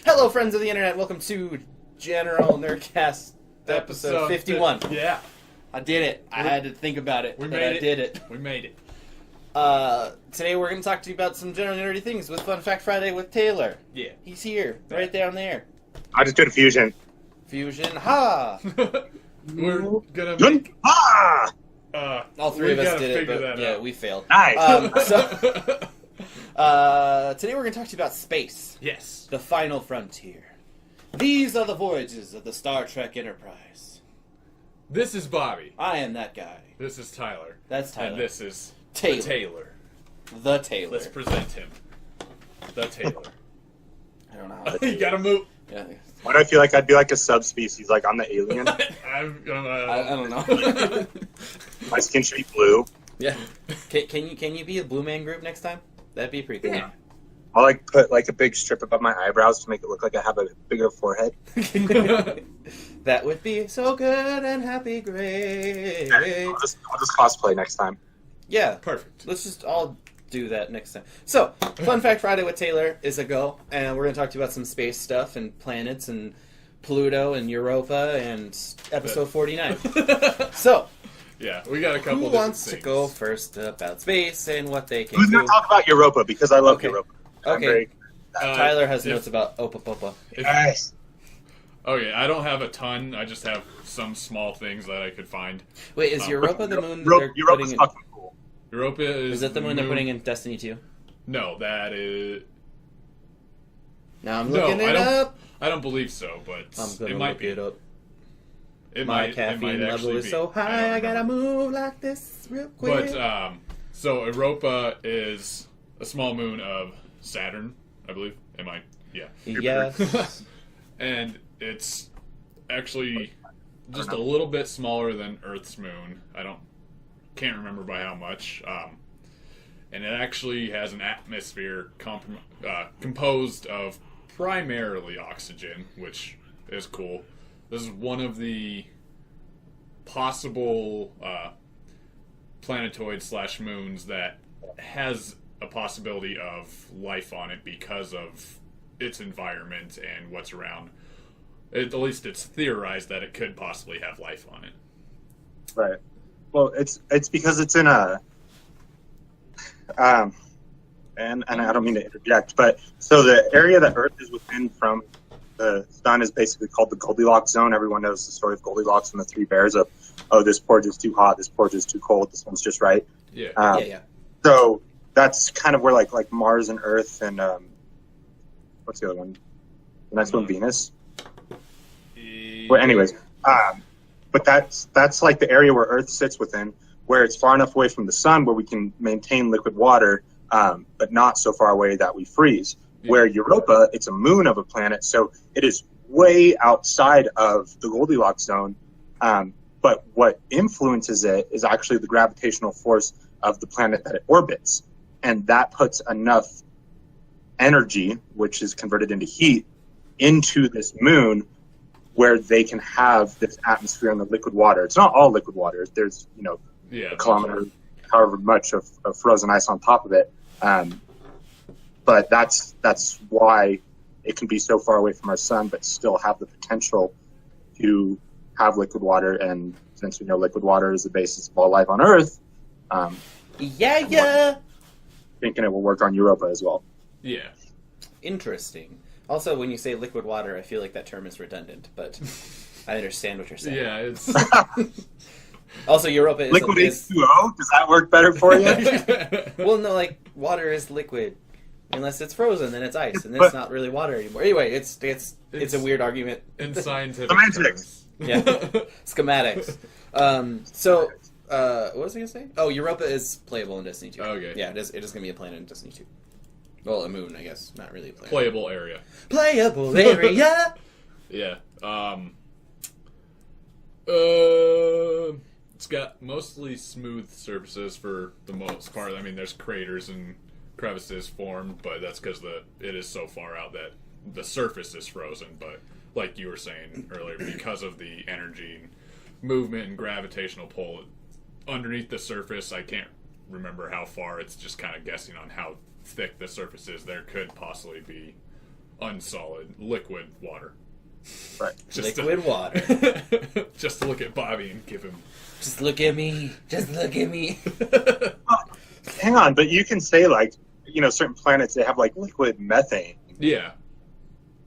Hello, friends of the internet. Welcome to General Nerdcast episode 51. Yeah. I did it. I had to think about it. We made it. I did it. We made it. Today we're going to talk to you about some general nerdy things with Fun Fact Friday with Taylor. Yeah. He's here, right down there. I just did a fusion. Fusion, ha! We're gonna make... Ah! All three of us gotta did it, figure but that yeah, out. we failed. Nice. Today we're going to talk to you about space. Yes. The final frontier. These are the voyages of the Star Trek Enterprise. This is Bobby. I am that guy. This is Tyler. That's Tyler. And this is Taylor. Taylor. The Taylor. Let's present him. The Taylor. I don't know how You gotta move. Yeah. Why do I feel like I'd be like a subspecies? Like I'm the alien. I don't know. My skin should be blue. Yeah. Can you be a Blue Man Group next time? That'd be pretty cool. Yeah. I'll like put like a big strip above my eyebrows to make it look like I have a bigger forehead. That would be so good and happy great. I'll just cosplay next time. Yeah. Perfect. Let's just all do that next time. So, Fun Fact Friday with Taylor is a go, and we're going to talk to you about some space stuff and planets and Pluto and Europa and episode 49. So, Yeah, we got a couple who different wants to things. go first about space and what they can Who's do? going to talk about Europa? Because I love Okay. Europa. I'm Okay. very- Tyler has if- notes about Opa Popa. Yes. Okay, I don't have a ton. I just have some small things that I could find. Wait, is Oh. Europa the moon they're Europa's putting in? fucking cool. Europa Is that the moon they're putting in Destiny 2? No, that is... Now I'm No, looking it I don't- up. I don't believe so, but I'm gonna it might look be. it up. It My might, caffeine it might level actually is be. so high, I gotta move like this real quick. But, so Europa is a small moon of Saturn, I believe. Am I? Yeah. Yes. And it's actually just a little bit smaller than Earth's moon. Can't remember by how much. And it actually has an atmosphere composed of primarily oxygen, which is cool. This is one of the possible planetoid/moons that has a possibility of life on it because of its environment and what's around. At least it's theorized that it could possibly have life on it. Right. Well, it's because it's in a and I don't mean to interject, but so the area that Earth is within from the sun is basically called the Goldilocks zone. Everyone knows the story of Goldilocks and the three bears of, oh, this porridge is too hot, this porridge is too cold, this one's just right. Yeah. Yeah. So that's kind of where like Mars and Earth and what's the other one? The next one, Venus. Well, anyways, but that's like the area where Earth sits within, where it's far enough away from the sun where we can maintain liquid water, but not so far away that we freeze. Yeah. Where Europa, it's a moon of a planet, so it is way outside of the Goldilocks zone. But what influences it is actually the gravitational force of the planet that it orbits, and that puts enough energy, which is converted into heat, into this moon where they can have this atmosphere and the liquid water. It's not all liquid water. There's, Yeah. a kilometer, however much of frozen ice on top of it. But that's why it can be so far away from our sun, but still have the potential to have liquid water. And since we know liquid water is the basis of all life on Earth, Yeah. thinking it will work on Europa as well. Yeah. Interesting. Also, when you say liquid water, I feel like that term is redundant, but I understand what you're saying. Yeah, it's... Also, Europa is Liquid H2O, does that work better for you? well, no, like water is liquid, unless it's frozen, then it's ice, and it's not really water anymore. Anyway, it's a weird argument. in scientific Semantics. terms. Yeah, schematics. So, what was I gonna say? Oh, Europa is playable in Destiny 2. Okay. Yeah, it is gonna be a planet in Destiny 2. Well, a moon, I guess, not really a planet. Playable area. Playable area. Yeah. It's got mostly smooth surfaces for the most part. I mean, there's craters and crevices formed, but that's because it is so far out that the surface is frozen. But like you were saying earlier, because of the energy and movement and gravitational pull underneath the surface, I can't remember how far. It's just kind of guessing on how thick the surface is. There could possibly be unsolid liquid water. Right. Liquid water. Just look at Bobby and give him. Just look at me. Just look at me. Hang on, but you can say like, certain planets they have like liquid methane. Yeah.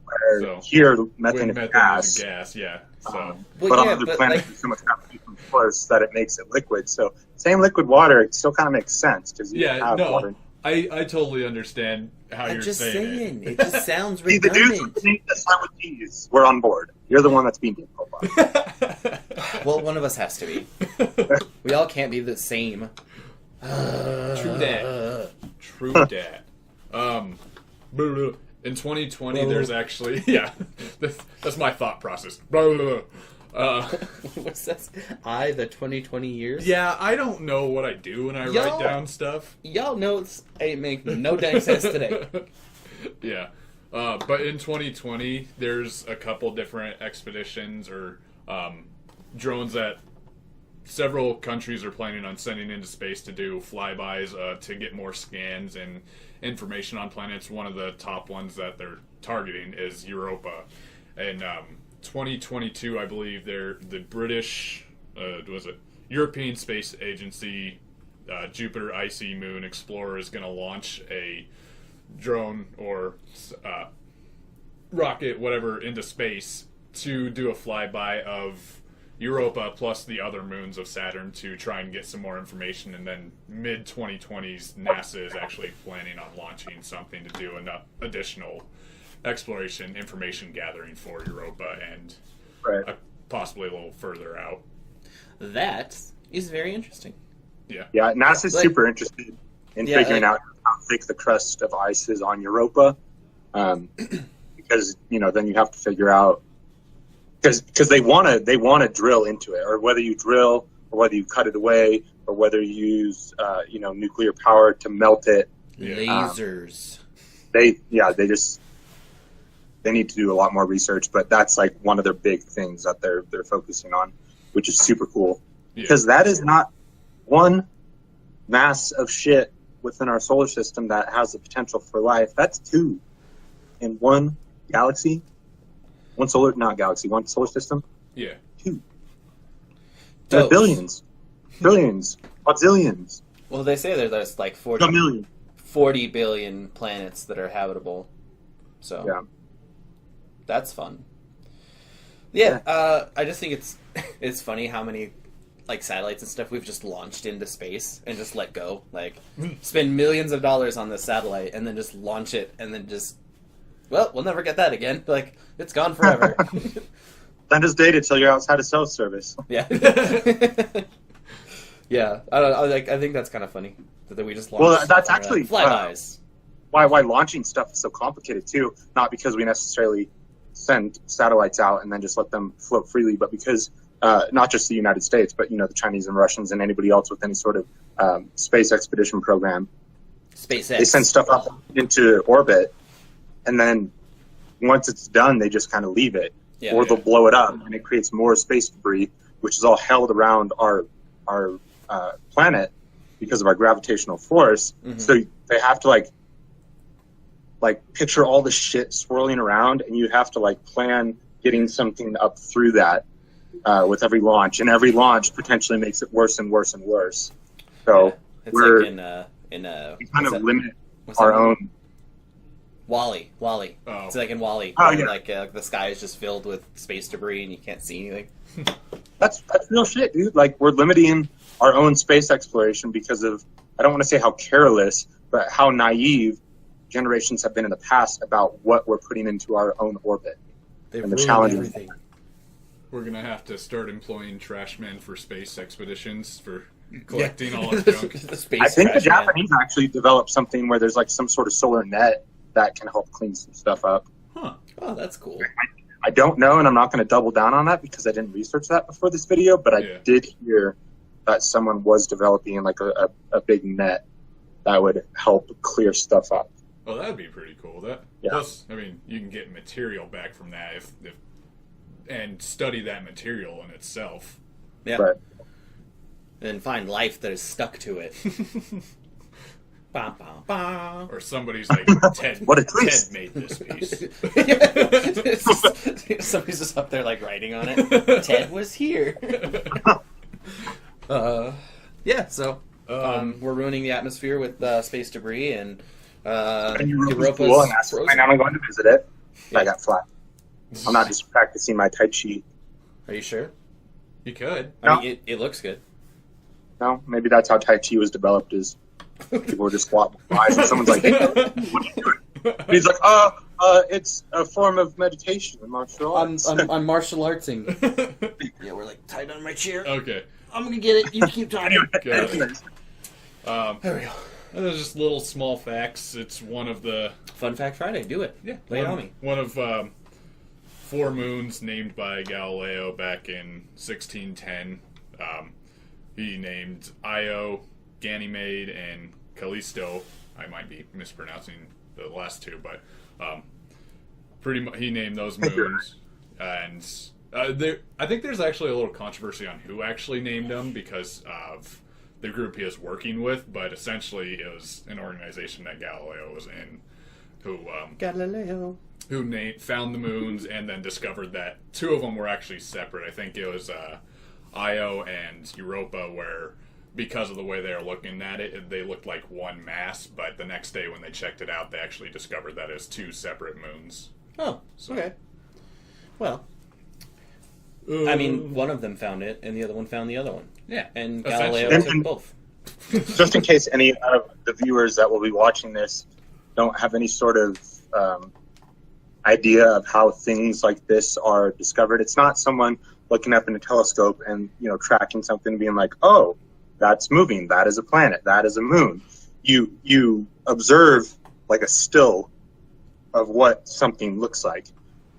Where So, here methane With is gas. gas, yeah. So But on other planets, there's so much gravitational force that it makes it liquid. So same liquid water, it still kind of makes sense because you have water. I totally understand how I'm you're just saying it. It just sounds See, the dudes redundant. that start with T's, we're on board. You're the one that's being profiled. it. Well, one of us has to be. We all can't be the same. True that. True that. In 2020, there's actually that's my thought process. What's that? The 2020 years? Yeah, I don't know what I do when I write down stuff. Y'all notes ain't make no dang sense today. Yeah. But in 2020, there's a couple different expeditions or drones that several countries are planning on sending into space to do flybys to get more scans and information on planets. One of the top ones that they're targeting is Europa. And 2022, I believe, the British, European Space Agency, Jupiter Icy Moon Explorer is going to launch a drone or rocket, whatever, into space to do a flyby of Europa plus the other moons of Saturn to try and get some more information. And then mid-2020s, NASA is actually planning on launching something to do additional exploration, information gathering for Europa and possibly a little further out. That is very interesting. Yeah. Yeah, NASA's super interested in figuring out how thick the crust of ice is on Europa, because then you have to figure out because they want to drill into it, or whether you drill, or whether you cut it away, or whether you use nuclear power to melt it. Lasers. They need to do a lot more research, but that's like one of their big things that they're focusing on, which is super cool because that is not one mass of shit within our solar system that has the potential for life. That's two in one galaxy, one solar system. Yeah, two. There are billions, trillions, quadrillions. Well, they say there's like 40 billion planets that are habitable. So yeah. That's fun. Yeah, I just think it's funny how many like satellites and stuff we've just launched into space and just let go. Like spend millions of dollars on this satellite and then just launch it and then just we'll never get that again. Like it's gone forever. Send us data till you're outside of cell service. Yeah. Yeah. I think that's kind of funny that we just launched. Well, that's actually flybys. Why launching stuff is so complicated too. Not because we necessarily send satellites out and then just let them float freely, but because not just the United States, but the Chinese and Russians and anybody else with any sort of space expedition program, SpaceX. They send stuff up into orbit, and then once it's done, they just kind of leave it, or they'll blow it up, and it creates more space debris, which is all held around our planet because of our gravitational force. Mm-hmm. So they have to like picture all the shit swirling around, and you have to plan getting something up through that with every launch, and every launch potentially makes it worse and worse and worse. So it's we kind of limit our own. WALL-E. Oh. It's like in WALL-E. Oh, yeah. Like the sky is just filled with space debris and you can't see anything. That's real shit, dude. We're limiting our own space exploration because of, I don't want to say how careless, but how naive generations have been in the past about what we're putting into our own orbit. They've and the challenges. Everything. We're going to have to start employing trash men for space expeditions for collecting all our junk. I think the Japanese actually developed something where there's some sort of solar net that can help clean some stuff up. Huh. Oh, that's cool. I don't know, and I'm not going to double down on that because I didn't research that before this video, but I did hear that someone was developing a big net that would help clear stuff up. Oh, that would be pretty cool. Plus, I mean, you can get material back from that if and study that material in itself. Yeah. Right. And find life that is stuck to it. Bah, bah, bah. Or somebody's like, Ted, What a Ted twist. made this piece. Somebody's just up there like writing on it. Ted was here. Yeah, so we're ruining the atmosphere with space debris and Europa's cool, and that's why I'm going to visit it. I got flat. I'm not just practicing my Tai Chi. Are you sure? You could. I mean, it looks good. No, maybe that's how Tai Chi was developed. Is people were just squatting eyes, and someone's like, "Hey, what are you doing?" And he's like, it's a form of meditation and martial arts." I'm martial artsing. Yeah, we're like tied on my chair. Okay. I'm gonna get it. You keep talking. Got it. There we go. There's just little small facts. It's one of the Fun Fact Friday. Do it. yeah Lay it on me. one of 4 moons named by Galileo back in 1610. He named Io, Ganymede, and Callisto. I might be mispronouncing the last 2, but pretty much he named those moons. And I think there's actually a little controversy on who actually named them because of the group he was working with. But essentially, it was an organization that Galileo was in Galileo. who found the moons and then discovered that 2 of them were actually separate. I think it was Io and Europa, where because of the way they were looking at it, they looked like one mass. But the next day when they checked it out, they actually discovered that it was 2 separate moons. Oh, okay. Well, I mean, one of them found it, and the other one found the other one. Yeah, And essentially. Galileo took both. Just in case any of the viewers that will be watching this don't have any sort of idea of how things like this are discovered, it's not someone looking up in a telescope and tracking something, and being like, "Oh, that's moving. That is a planet. That is a moon." You observe like a still of what something looks like,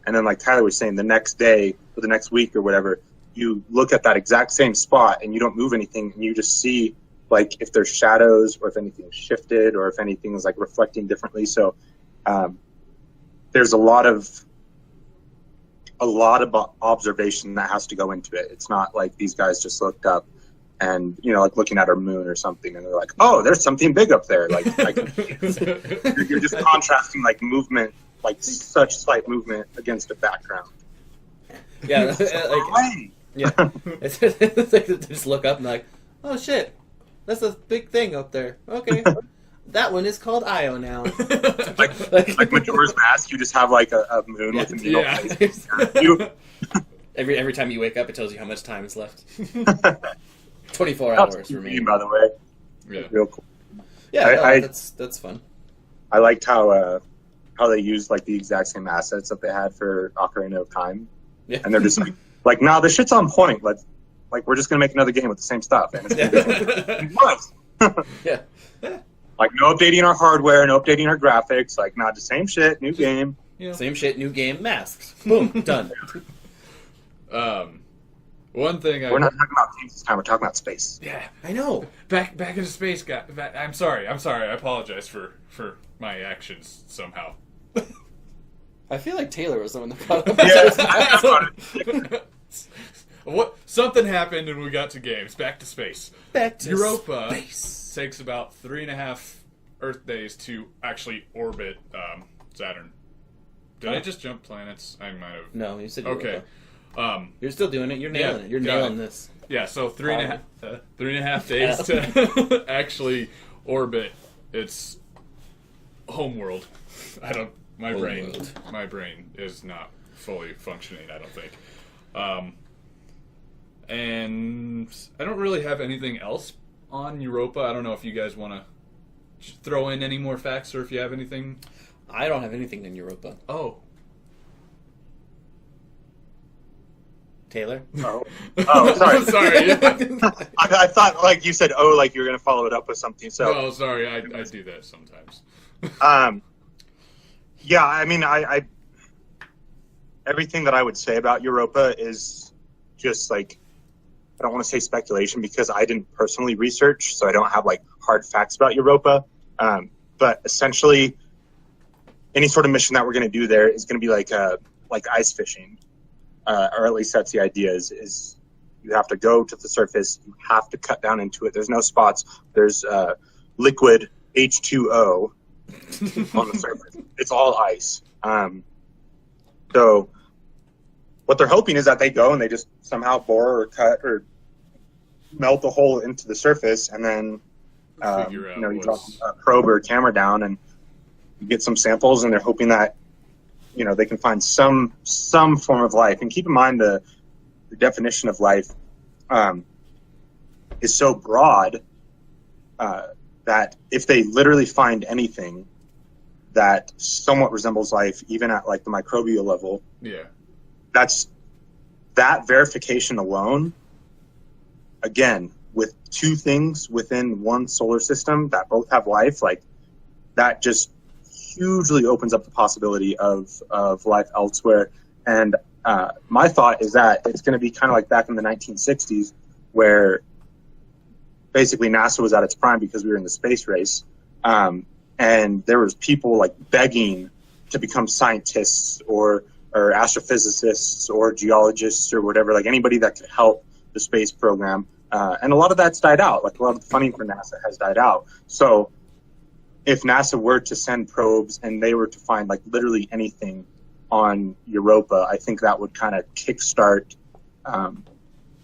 and then like Tyler was saying, the next day or the next week or whatever, you look at that exact same spot and you don't move anything, and you just see like if there's shadows or if anything's shifted or if anything is like reflecting differently. So there's a lot of observation that has to go into it. It's not like these guys just looked up and like looking at our moon or something, and they're like, "Oh, there's something big up there." Like you're just contrasting like movement, like such slight movement against a background. Yeah, yeah. It's like they just look up and like, "Oh shit, that's a big thing up there." Okay, that one is called Io now. like Majora's Mask, you just have like a moon with a needle. Yeah. Every time you wake up, it tells you how much time is left. 24 That's hours a remaining. by the way. Yeah. Real cool. Yeah, that's fun. I liked how they used like the exact same assets that they had for Ocarina of Time, and they're just like, "Nah, this shit's on point. We're just gonna make another game with the same stuff." And it's what? Yeah. Like, no updating our hardware, no updating our graphics. Like, not the same shit, new game. Yeah. Same shit, new game, masks. Boom, done. One thing We're not talking about games this time. We're talking about space. Yeah, I know. back into space, guy. I'm sorry. I apologize for my actions somehow. I feel like Taylor was the one that brought up. What? Something happened and we got to games. Back to space. Back to Europa space. takes about 3.5 Earth days to actually orbit Saturn. Did I just jump planets? I might have. No, you said Okay. You're still doing it. You're nailing it. You're nailing this. Yeah, so 3.5 days to actually orbit its homeworld. My brain is not fully functioning, I don't think. And I don't really have anything else on Europa. I don't know if you guys want to throw in any more facts or if you have anything. I don't have anything in Europa. Oh. Taylor? Oh, sorry. Sorry. I thought like you said, like you were going to follow it up with something. So. Oh, sorry. I do that sometimes. Yeah, I mean, I everything that I would say about Europa is just like, I don't want to say speculation because I didn't personally research, so I don't have like hard facts about Europa. But essentially, any sort of mission that we're going to do there is going to be like ice fishing, or at least that's the idea. Is you have to go to the surface, you have to cut down into it. There's no spots. There's liquid H2O on the surface. It's all ice. So what they're hoping is that they go and they just somehow bore or cut or melt a hole into the surface, and then you drop a probe or a camera down and you get some samples, and they're hoping that they can find some form of life. And keep in mind the definition of life is so broad that if they literally find anything that somewhat resembles life, even at like the microbial level, that verification alone, again, with two things within one solar system that both have life, like that just hugely opens up the possibility of life elsewhere. And my thought is that it's going to be kind of like back in the 1960s, where basically NASA was at its prime because we were in the space race. And there was people like begging to become scientists or astrophysicists or geologists or whatever, like anybody that could help the space program. And a lot of that's died out. Like a lot of the funding for NASA has died out. So if NASA were to send probes and they were to find like literally anything on Europa, I think that would kind of kickstart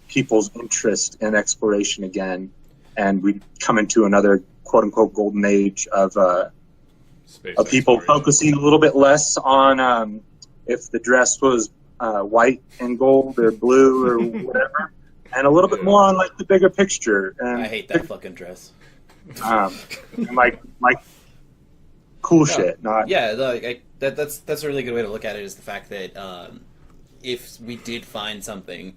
people's interest in exploration again. And we'd come into another quote unquote golden age of people focusing a little bit less on if the dress was white and gold or blue or whatever, and a little bit more on like the bigger picture. And I hate that fucking dress. And like cool shit. Not that's a really good way to look at it. Is the fact that if we did find something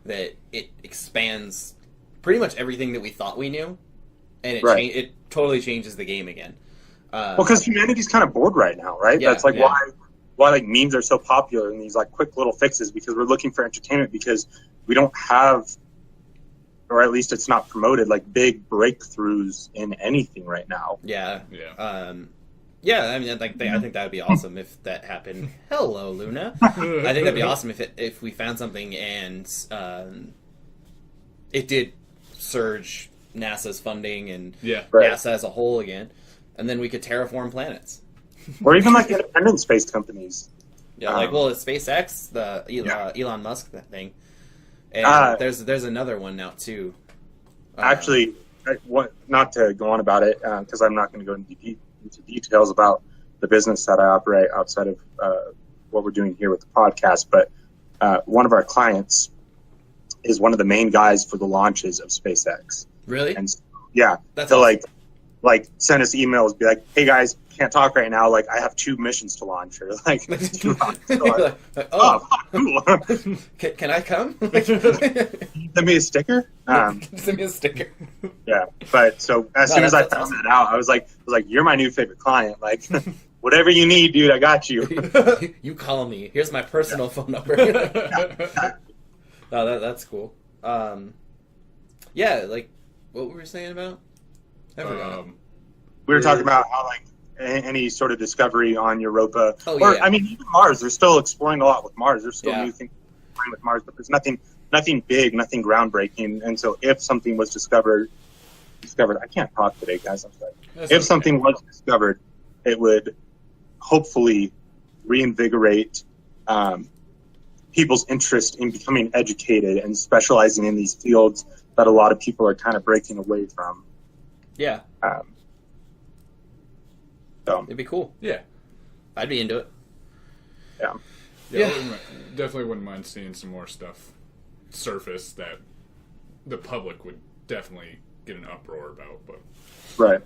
that it expands pretty much everything that we thought we knew, and it totally changes the game again. Well, because humanity's kind of bored right now, right? That's like why like memes are so popular and these like quick little fixes, because we're looking for entertainment, because we don't have, or at least it's not promoted, like big breakthroughs in anything right now. I mean, I think that would be awesome if that happened. Hello, Luna. I think that'd be awesome if we found something and it did surge NASA's funding and NASA as a whole again, and then we could terraform planets. Or even like independent space companies. Yeah, it's SpaceX, the Elon Musk thing, and there's another one now too. Actually, not to go on about it, because I'm not going to go into details about the business that I operate outside of what we're doing here with the podcast, but one of our clients is one of the main guys for the launches of SpaceX. Really? And yeah, that's so awesome. like send us emails, be like, hey guys, can't talk right now. Like I have 2 missions to launch, or like, cool. Can I come? Send me a sticker. Send me a sticker. Yeah, but so as soon as I found that out, I was like, you're my new favorite client. Like, whatever you need, dude, I got you. You call me. Here's my personal phone number. No, that's cool. Like what were we saying about? I forgot. We were talking about how like any sort of discovery on Europa, I mean even Mars. They're still exploring a lot with Mars. There's still new things with Mars, but there's nothing big, nothing groundbreaking. And so if something was discovered, I can't talk today, guys. I'm sorry. If something was discovered, it would hopefully reinvigorate people's interest in becoming educated and specializing in these fields that a lot of people are kind of breaking away from. Yeah. So it'd be cool. Yeah. I'd be into it. Yeah. Definitely wouldn't mind seeing some more stuff surface that the public would definitely get an uproar about. But right.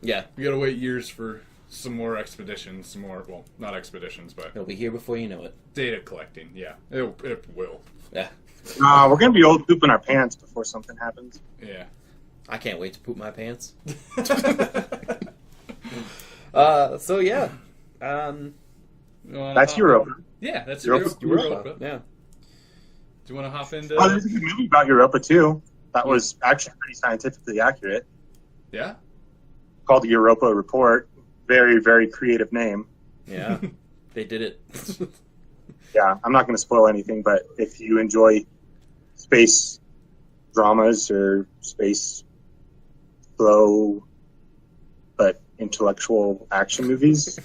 Yeah. You gotta wait years for some more expeditions, well, not expeditions, but it'll be here before you know it. Data collecting, yeah. It will. Yeah. We're gonna be old pooping our pants before something happens. Yeah. I can't wait to poop my pants. So yeah. That's Europa. Yeah, that's Europa. Yeah. Do you want to hop into? Oh, there's a good movie about Europa too. That was actually pretty scientifically accurate. Yeah. Called the Europa Report. Very, very creative name. Yeah, they did it. Yeah, I'm not going to spoil anything, but if you enjoy space dramas or space flow intellectual action movies.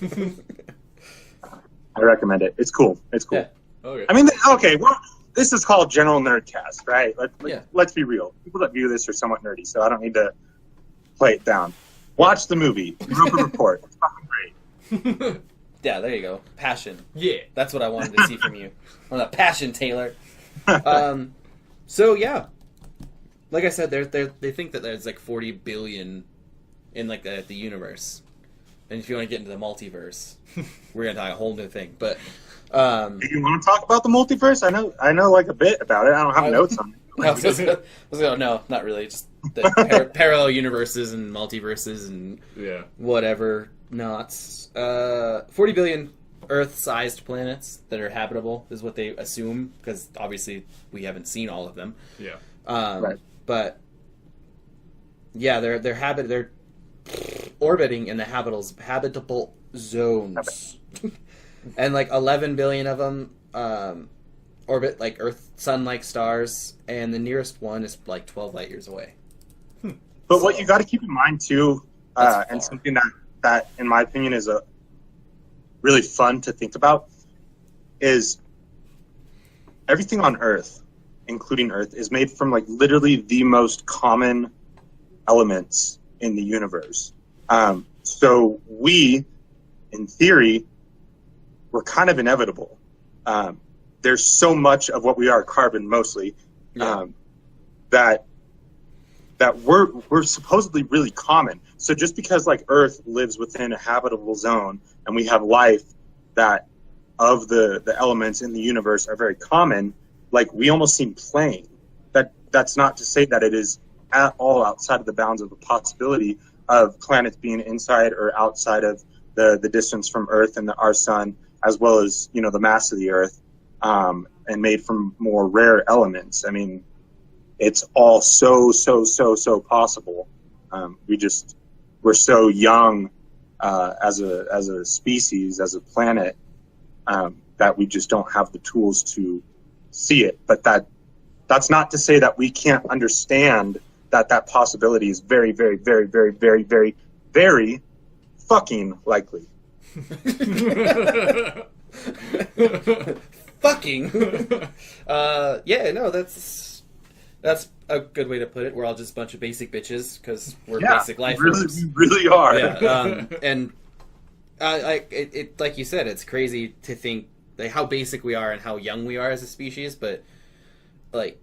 I recommend it. It's cool. It's cool. Yeah. Okay. I mean, okay, well, this is called General Nerdcast, right? Yeah. Let's be real. People that view this are somewhat nerdy, so I don't need to play it down. Watch the movie. Europa Report. It's fucking great. Yeah, there you go. Passion. Yeah. That's what I wanted to see from you. Well, that passion, Taylor. So yeah, like I said, they think that there's like 40 billion in like the universe, and if you want to get into the multiverse, we're gonna talk a whole new thing. But Do you want to talk about the multiverse? I know like a bit about it. I don't have notes on it. No, not really. Just the parallel universes and multiverses and Yeah. whatever knots. 40 billion Earth-sized planets that are habitable is what they assume, because obviously we haven't seen all of them. Yeah. Right. But yeah, they're orbiting in the habitable zones, and like 11 billion of them orbit like Earth sun-like stars, and the nearest one is like 12 light years away. But what you got to keep in mind too, That's and far. something that in my opinion is a really fun to think about, is everything on Earth, including Earth, is made from like literally the most common elements in the universe. So we, in theory, we're kind of inevitable. There's so much of what we are, carbon mostly, Yeah. that we're supposedly really common. So just because like Earth lives within a habitable zone and we have life that of the elements in the universe are very common, like we almost seem plain. That's not to say that it is at all outside of the bounds of the possibility of planets being inside or outside of the distance from Earth and our sun, as well as, you know, the mass of the Earth, and made from more rare elements. I mean, it's all so possible. We're so young as a species, as a planet, that we just don't have the tools to see it. But that's not to say that we can't understand that possibility is very, very, very, very, very, very, very fucking likely. Fucking. Yeah, no, that's a good way to put it. We're all just a bunch of basic bitches because we're basic life forms. We really are. Yeah, and like you said, it's crazy to think like how basic we are and how young we are as a species, but like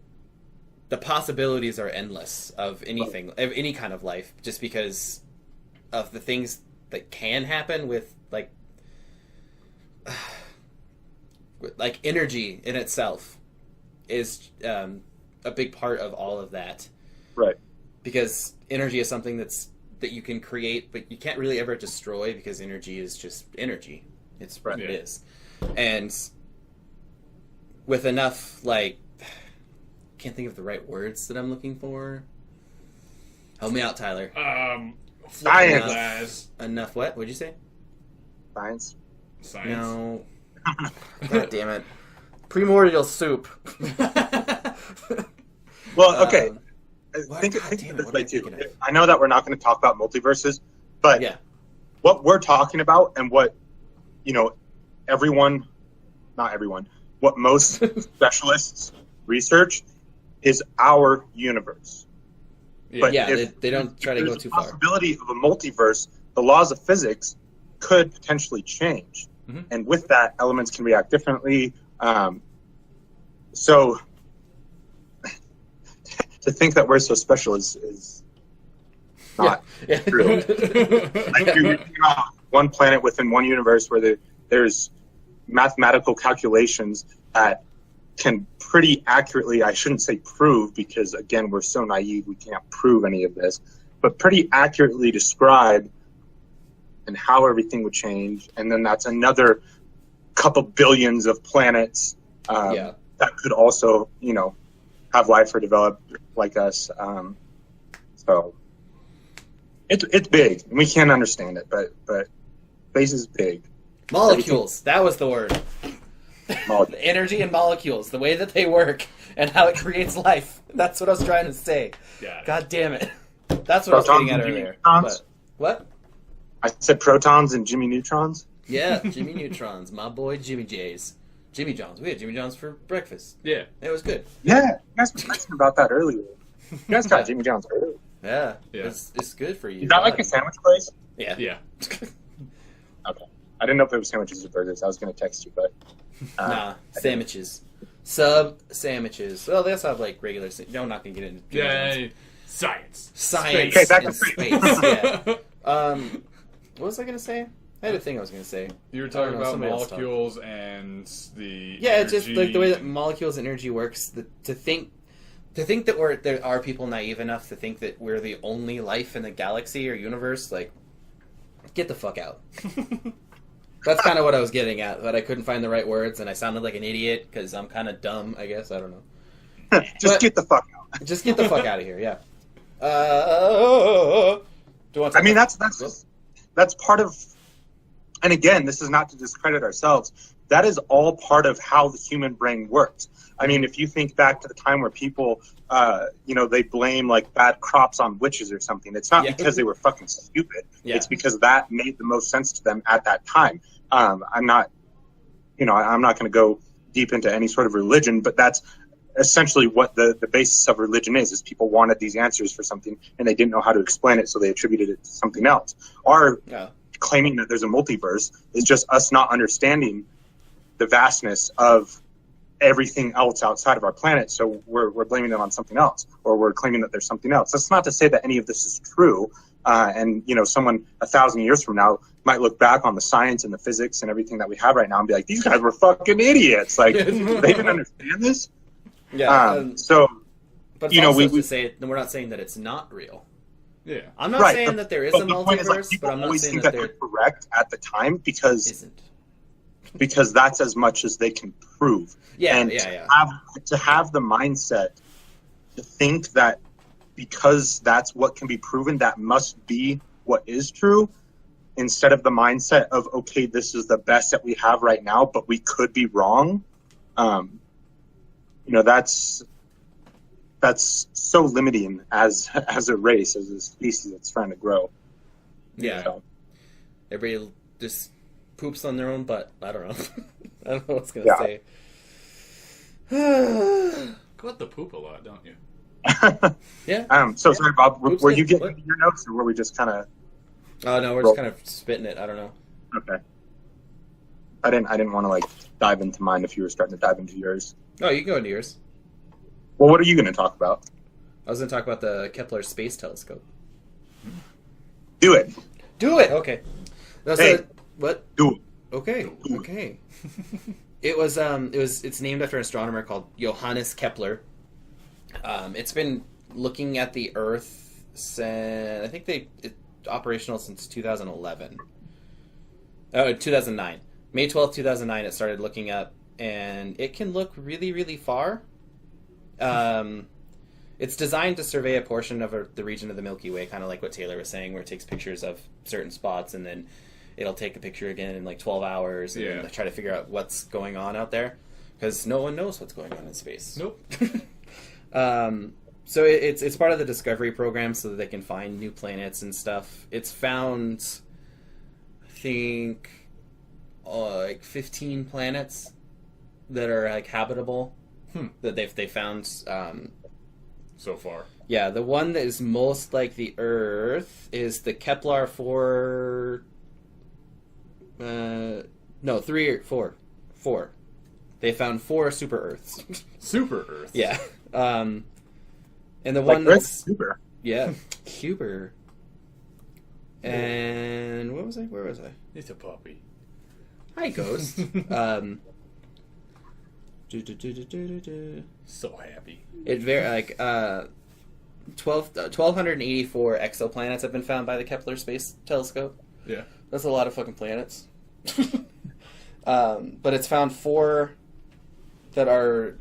the possibilities are endless of anything, of any kind of life, just because of the things that can happen with like energy in itself is a big part of all of that. Right. Because energy is something that you can create, but you can't really ever destroy, because energy is just energy. It's what it is. And with enough, can't think of the right words that I'm looking for. Help me out, Tyler. Science. Enough what? What'd you say? Science. No. God damn it. Primordial soup. Well, okay. Think God of damn it it, this what way am I too. thinking of? I know that we're not going to talk about multiverses, but Yeah. what we're talking about and what, you know, not everyone, what most specialists research is our universe. But Yeah, if they don't try to go there's too a far. possibility of a multiverse, the laws of physics could potentially change. Mhm. And with that, elements can react differently. So to think that we're so special is not Yeah. true. Like you're thinking about one planet within one universe where there's mathematical calculations that can pretty accurately, I shouldn't say prove, because again, we're so naive, we can't prove any of this, but pretty accurately describe and how everything would change. And then that's another couple billions of planets that could also, you know, have life or develop like us. So it's big. We can't understand it, but space is big. Molecules. That was the word. Molecules. Energy and molecules, the way that they work and how it creates life. That's what I was trying to say. Got it. God damn it. That's what I was getting at earlier. Protons? But, what? I said protons and Jimmy Neutrons. Yeah, Jimmy Neutrons, my boy Jimmy J's. Jimmy John's. We had Jimmy John's for breakfast. Yeah. It was good. Yeah, you guys were texting about that earlier. You guys got Jimmy John's early. Yeah. Yeah. It's good for you. Is that like a sandwich place? Yeah. Yeah. Okay. I didn't know if it was sandwiches or burgers. I was going to text you, but... Nah, sandwiches. Sub sandwiches. Well, they also have like regular. No, I'm not gonna get into. Yeah. Science. Science Okay, back in to space. Yeah. What was I gonna say? I had a thing I was gonna say. You were talking I don't know, about somebody else molecules and the Yeah, it's just energy. like the way that molecules and energy works. To think that there are people naive enough to think that we're the only life in the galaxy or universe. Like, get the fuck out. That's kind of what I was getting at, but I couldn't find the right words, and I sounded like an idiot because I'm kind of dumb, I guess. I don't know. Get the fuck out. Just get the fuck out of here, yeah. Do you want to I mean, that's part of... And again, this is not to discredit ourselves. That is all part of how the human brain works. I mean, if you think back to the time where people, they blame like bad crops on witches or something, it's not because they were fucking stupid. Yeah. It's because that made the most sense to them at that time. I'm not going to go deep into any sort of religion, but that's essentially what the basis of religion is people wanted these answers for something and they didn't know how to explain it, so they attributed it to something else. Claiming that there's a multiverse is just us not understanding the vastness of everything else outside of our planet, so we're blaming it on something else, or we're claiming that there's something else. That's not to say that any of this is true, and someone 1,000 years from now might look back on the science and the physics and everything that we have right now and be like, these guys were fucking idiots. Like, they didn't understand this? Yeah. But we to say we're not saying that it's not real. Yeah. I'm not saying that there is a multiverse, but I'm not saying that they're correct at the time because isn't. Because that's as much as they can prove. Yeah, To have the mindset to think that because that's what can be proven, that must be what is true, instead of the mindset of, okay, this is the best that we have right now, but we could be wrong. That's so limiting as a race, as a species that's trying to grow. Yeah. So. Everybody just poops on their own butt. I don't know. I don't know what's gonna say. Go at the poop a lot, don't you? Yeah. So sorry, Bob. Poop's were you good. getting your notes, or were we just kind of? Oh no, we're just kind of spitting it. I don't know. Okay. I didn't want to dive into mine if you were starting to dive into yours. Oh, you can go into yours. Well, what are you going to talk about? I was going to talk about the Kepler Space Telescope. Do it. Do it. Okay. No, Hey. What? Do it. Okay. Okay. It's named after an astronomer called Johannes Kepler. It's been looking at the Earth since, I think it's operational since 2011. Oh, 2009. May 12th, 2009 it started looking up, and it can look really, really far. It's designed to survey a portion of the region of the Milky Way, kind of like what Taylor was saying, where it takes pictures of certain spots, and then it'll take a picture again in 12 hours, and then try to figure out what's going on out there, because no one knows what's going on in space. Nope. So it's part of the Discovery program, so that they can find new planets and stuff. It's found, I think, 15 planets that are habitable. That they found so far. Yeah, the one that is most like the Earth is the Kepler 4. No, 3 or 4. 4. They found 4 super Earths. Super Earth. Yeah. And the one that's super. Yeah, Cuber. And where was I? It's a puppy. Hi, Ghost. So happy. It 1,284 exoplanets have been found by the Kepler Space Telescope. Yeah. That's a lot of fucking planets. But it's found 4 that are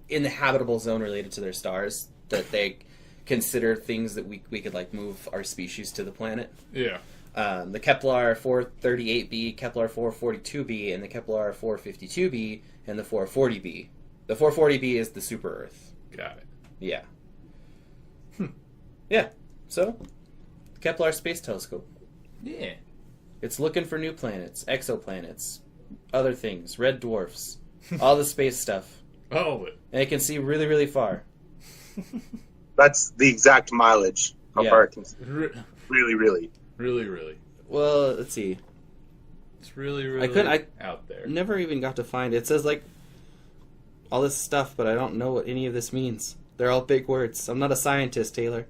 in the habitable zone related to their stars, that they consider things that we could move our species to the planet. Yeah. The Kepler 438b, Kepler 442b, and the Kepler 452b, and the 440b. The 440b is the super Earth. Got it. Yeah. Yeah. So, Kepler Space Telescope. Yeah. It's looking for new planets, exoplanets, other things, red dwarfs, all the space stuff. All of it. And it can see really, really far. That's the exact mileage how Yeah. far it can see. Re- Really, really. really, really. Well, let's see. It's really, really out there. Never even got to find it. It says, like, all this stuff, but I don't know what any of this means. They're all big words. I'm not a scientist, Taylor.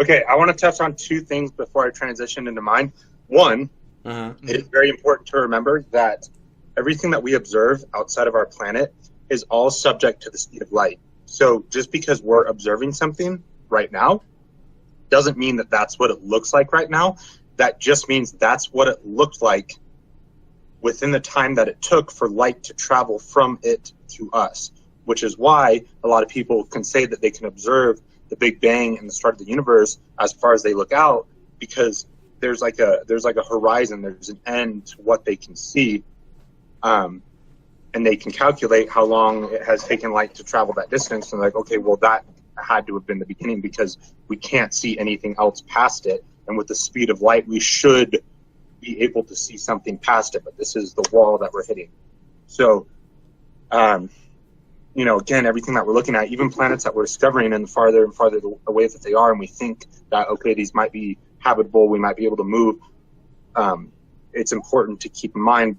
Okay, I want to touch on two things before I transition into mine. One, Uh-huh. it is very important to remember that everything that we observe outside of our planet is all subject to the speed of light. So just because we're observing something right now doesn't mean that that's what it looks like right now. That just means that's what it looked like within the time that it took for light to travel from it to us, which is why a lot of people can say that they can observe the Big Bang and the start of the universe as far as they look out, because there's like a horizon, there's an end to what they can see, and they can calculate how long it has taken light to travel that distance, and like, okay, well, that had to have been the beginning because we can't see anything else past it, and with the speed of light we should be able to see something past it, but this is the wall that we're hitting. So again, everything that we're looking at, even planets that we're discovering, and the farther away that they are, and we think that, okay, these might be habitable, we might be able to move, it's important to keep in mind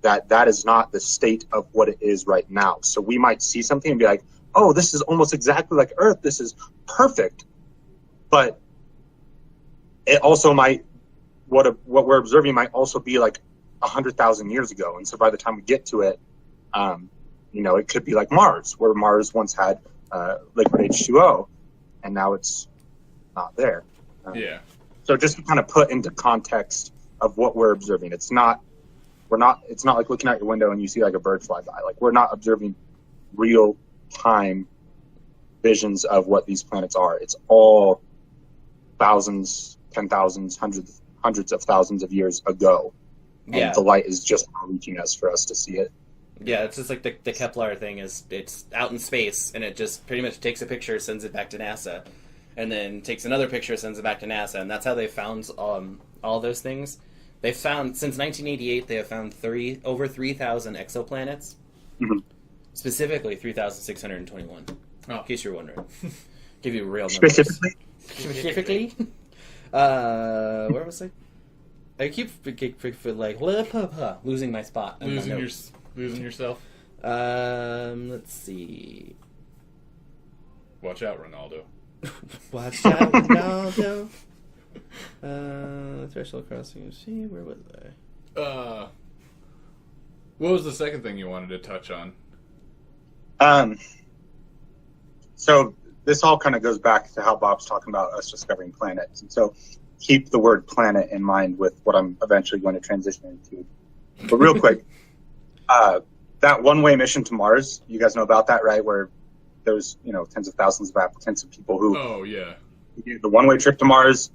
that that is not the state of what it is right now. So we might see something and be like, oh, this is almost exactly like Earth, this is perfect. But it also might, what we're observing might also be like 100,000 years ago. And so by the time we get to it, it could be like Mars, where Mars once had liquid H2O, and now it's not there. Yeah. So just to kind of put into context of what we're observing, it's not like looking out your window and you see like a bird fly by. Like, we're not observing real time visions of what these planets are. It's all thousands, 10,000s, hundreds of thousands of years ago. And the light is just reaching us for us to see it. Yeah, it's just like the Kepler thing is, it's out in space, and it just pretty much takes a picture, sends it back to NASA, and then takes another picture, sends it back to NASA, and that's how they found all those things. They've found, since 1988, they have found over 3,000 exoplanets. Mm-hmm. Specifically, 3,621. In case you're wondering. Give you real numbers. Specifically? Where was I? I keep like losing my spot. Losing yourself. Let's see. Watch out, Ronaldo. Watch out, Ronaldo. Threshold crossing. See, where was I? What was the second thing you wanted to touch on? So this all kind of goes back to how Bob's talking about us discovering planets. And so keep the word planet in mind with what I'm eventually going to transition into. But real quick, that one-way mission to Mars, you guys know about that, right? Where there's, tens of thousands of applicants and people who... Oh, yeah. The one-way trip to Mars,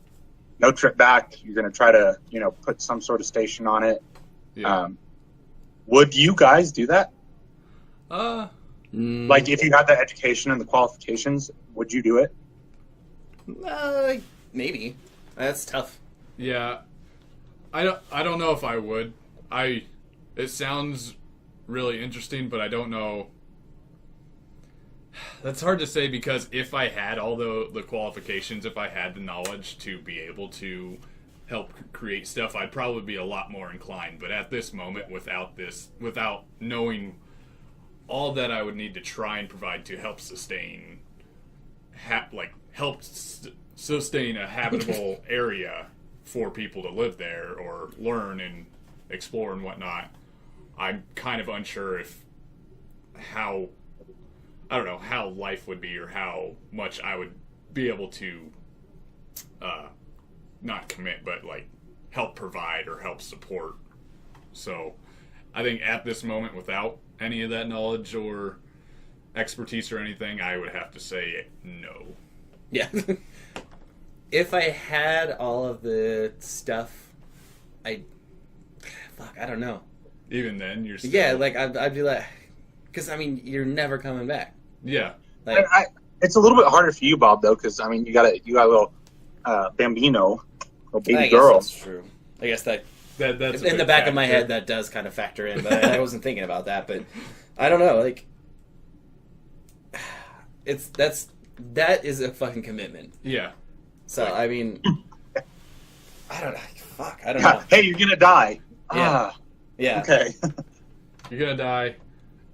no trip back. You're going to try to, put some sort of station on it. Yeah. Would you guys do that? Like, if you had the education and the qualifications, would you do it? Maybe. That's tough. Yeah. I don't know if I would. It sounds really interesting, but I don't know. That's hard to say, because if I had all the qualifications, if I had the knowledge to be able to help create stuff, I'd probably be a lot more inclined. But at this moment, without knowing all that I would need to try and provide to help sustain, sustain a habitable area for people to live there or learn and explore and whatnot, I'm kind of unsure how life would be, or how much I would be able to not commit, but help provide or help support. So I think at this moment, without any of that knowledge or expertise or anything, I would have to say no. Yeah. If I had all of the stuff, I don't know. Even then, you're still... Yeah, I'd be like... Because, you're never coming back. Yeah. It's a little bit harder for you, Bob, though, because, you got a little Bambino Oh, baby I guess girl. that's true. I guess That's in the back of my head that does kind of factor in, but I wasn't thinking about that. But I don't know. Like, that is a fucking commitment. Yeah. So I mean, I don't know. Fuck, I don't know. Hey, you're gonna die. Yeah. Yeah. Okay. You're gonna die.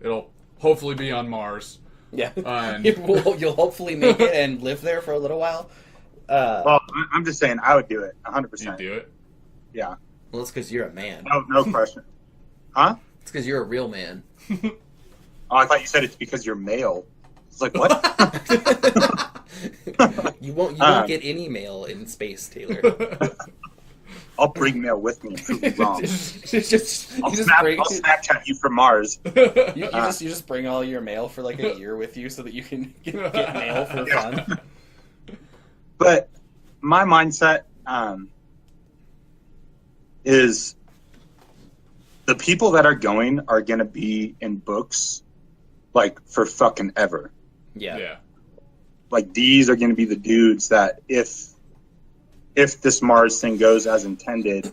It'll hopefully be on Mars. Yeah. And You'll hopefully make it and live there for a little while. Well, I'm just saying, I would do it, you 100%. do it. Yeah. Well, it's because you're a man. No question. Huh? It's because you're a real man. Oh, I thought you said it's because you're male. It's like, what? You won't get any mail in space, Taylor. I'll bring mail with me and prove you wrong. I'll Snapchat you from Mars. You just bring all your mail for like a year with you so that you can get mail for fun. But my mindset is the people that are going to be in books like for fucking ever. Yeah. Like these are going to be the dudes that if this Mars thing goes as intended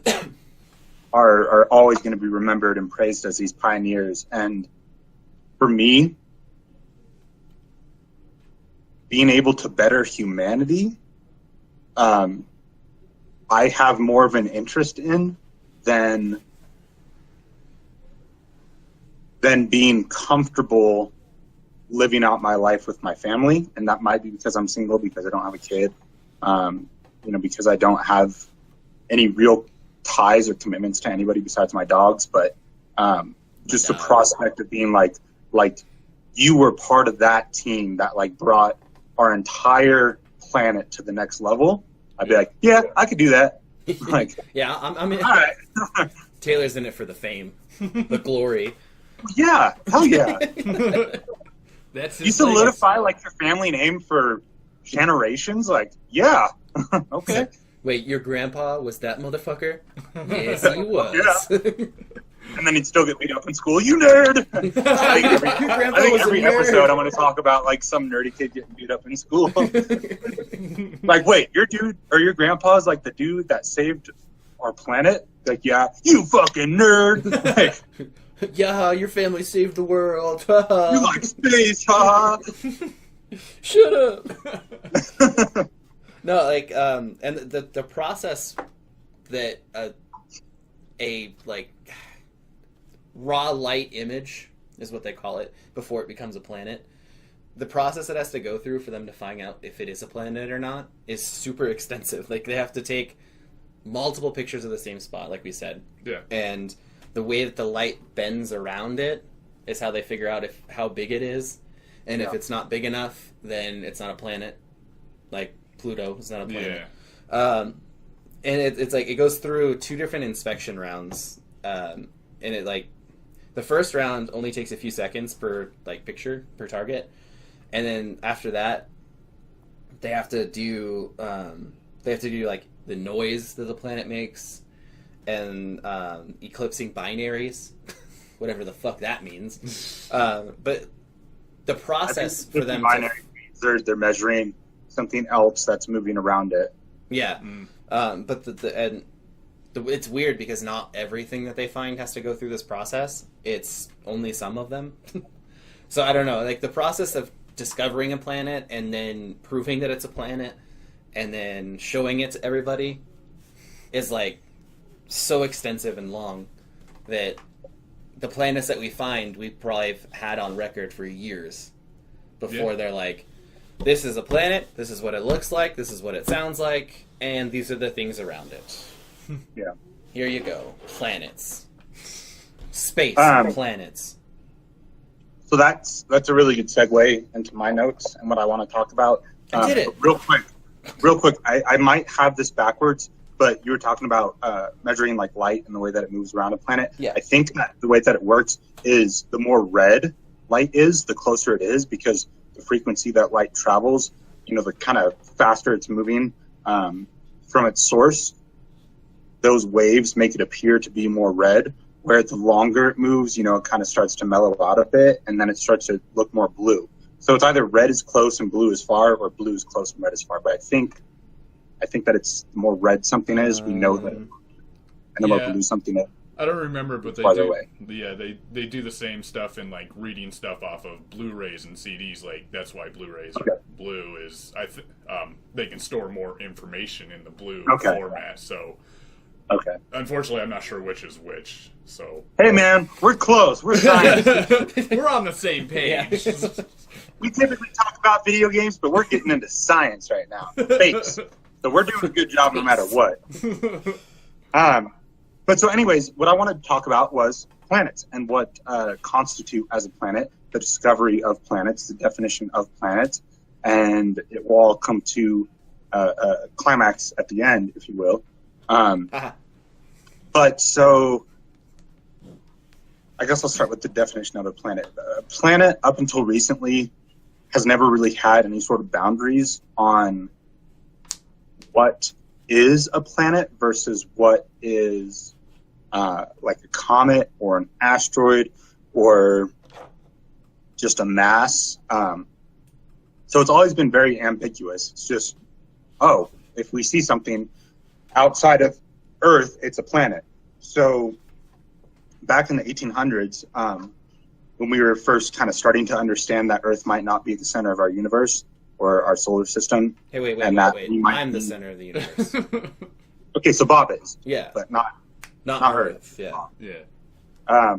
are always going to be remembered and praised as these pioneers. And for me, being able to better humanity, I have more of an interest in than being comfortable living out my life with my family. And that might be because I'm single, because I don't have a kid, because I don't have any real ties or commitments to anybody besides my dogs. But just the prospect of being like you were part of that team that like brought our entire planet to the next level, I'd be like, yeah, I could do that. Like, yeah, I'm in. All right. Taylor's in it for the fame, the glory. Yeah, hell yeah. That's You solidify like your family name for generations. Like, yeah, okay. Wait, your grandpa was that motherfucker? Yes, he was. Yeah. And then he'd still get beat up in school. You nerd. I think every episode I'm going to talk about like some nerdy kid getting beat up in school. Like, wait, your dude or your grandpa's like the dude that saved our planet? Like, yeah, you fucking nerd. Like, yeah, your family saved the world. you like space, huh? Shut up. No, like, and the process that a like raw light image is what they call it before it becomes a planet. The process it has to go through for them to find out if it is a planet or not is super extensive. Like, they have to take multiple pictures of the same spot, like we said. Yeah. And the way that the light bends around it is how they figure out how big it is. And if it's not big enough, then it's not a planet. Like Pluto is not a planet. Yeah. And it's like it goes through 2 different inspection rounds. And it like the first round only takes a few seconds per like picture per target. And then after that, they have to do like the noise that the planet makes, and eclipsing binaries, whatever the fuck that means. But the process for them binary means they're measuring something else that's moving around it. Yeah. But it's weird because not everything that they find has to go through this process. It's only some of them. So I don't know, like the process of discovering a planet and then proving that it's a planet and then showing it to everybody is like so extensive and long that the planets that we find we probably have had on record for years before they're like, this is a planet, this is what it looks like, this is what it sounds like, and these are the things around it. Yeah. Here you go. Planets. Space planets. So that's a really good segue into my notes and what I want to talk about. I did it. Real quick. I might have this backwards, but you were talking about measuring like light and the way that it moves around a planet. Yeah. I think that the way that it works is the more red light is, the closer it is, because the frequency that light travels, the kind of faster it's moving from its source, those waves make it appear to be more red, where the longer it moves, it kind of starts to mellow out a bit, and then it starts to look more blue. So it's either red is close and blue is far, or blue is close and red is far. But I think I think that it's the more red something is, we know that, and the more Yeah. blue something is. I don't remember, but they Farther do. away. Yeah, they do the same stuff in like reading stuff off of Blu-rays and CDs. Like that's why Blu-rays Okay. are blue. Is they can store more information in the blue Okay. format. So Okay. unfortunately, I'm not sure which is which. So Hey, man, we're close. We're science. we're on the same page. We typically talk about video games, but we're getting into science right now. Space. So we're doing a good job no matter what. But so anyways, what I wanted to talk about was planets and what constitute as a planet, the discovery of planets, the definition of planets, and it will all come to a climax at the end, if you will. But so I guess I'll start with the definition of a planet. A planet, up until recently, has never really had any sort of boundaries on what is a planet versus what is like a comet or an asteroid or just a mass. So it's always been very ambiguous. It's just, oh, if we see something outside of Earth, it's a planet. So back in the 1800s, when we were first kind of starting to understand that Earth might not be the center of our universe or our solar system. Hey, wait. we might I'm the be- center of the universe. Okay, so Bob is, Yeah. but not Not Earth. Earth. Yeah. Yeah.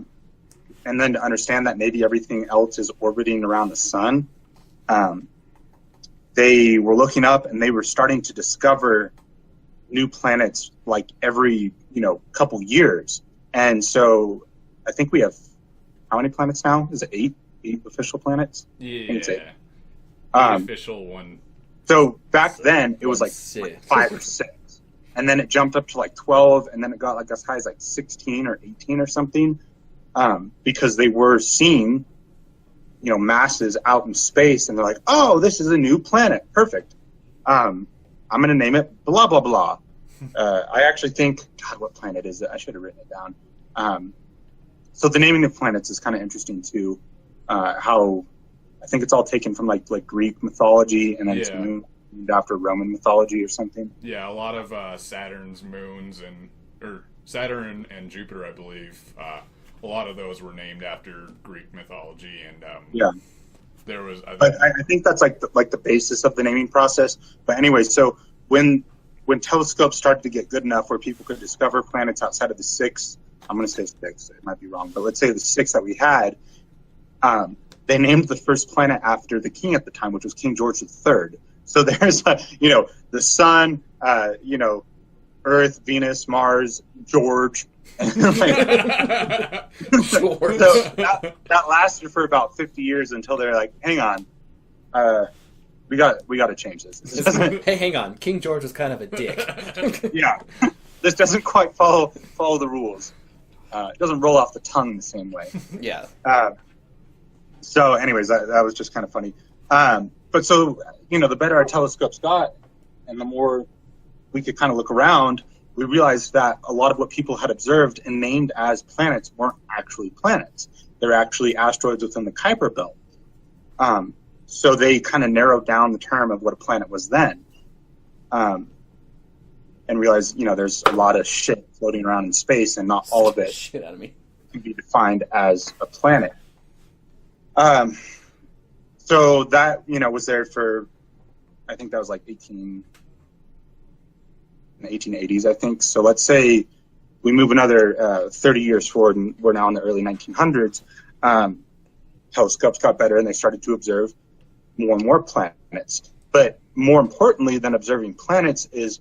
and then to understand that maybe everything else is orbiting around the sun, they were looking up and they were starting to discover new planets like every couple years. And so I think we have how many planets now? Is it eight official planets? Yeah. think it's eight. The official one. So back then it was like Six. 5 or 6, and then it jumped up to like 12, and then it got like as high as like 16 or 18 or something, because they were seeing masses out in space, and they're like, oh, this is a new planet, perfect. I'm gonna name it blah blah blah. I actually think, God, what planet is it? I should have written it down. So the naming of planets is kind of interesting too. How I think it's all taken from like Greek mythology, and then it's Yeah. named after Roman mythology or something. Yeah, a lot of Saturn's moons or Saturn and Jupiter, I believe. A lot of those were named after Greek mythology, and Yeah. there was. But I think that's like the basis of the naming process. But anyway, so when telescopes started to get good enough where people could discover planets outside of the 6, I'm going to say 6, it might be wrong, but let's say the 6 that we had, they named the first planet after the king at the time, which was King George III. So there's, the sun, Earth, Venus, Mars, George. George. So that lasted for about 50 years until they're like, hang on, we got to change this. This doesn't, Hey, hang on. King George was kind of a dick. yeah, this doesn't quite follow the rules. It doesn't roll off the tongue the same way. Yeah. So anyways, that was just kind of funny. But so, the better our telescopes got and the more we could kind of look around, we realized that a lot of what people had observed and named as planets weren't actually planets. They're actually asteroids within the Kuiper Belt. So they kind of narrowed down the term of what a planet was then. And realized, there's a lot of shit floating around in space, and not all of it Shit out of me. can be defined as a planet. So that, was there for, I think that was like 1880s, I think. So let's say we move another 30 years forward, and we're now in the early 1900s. Telescopes got better, and they started to observe more and more planets. But more importantly than observing planets is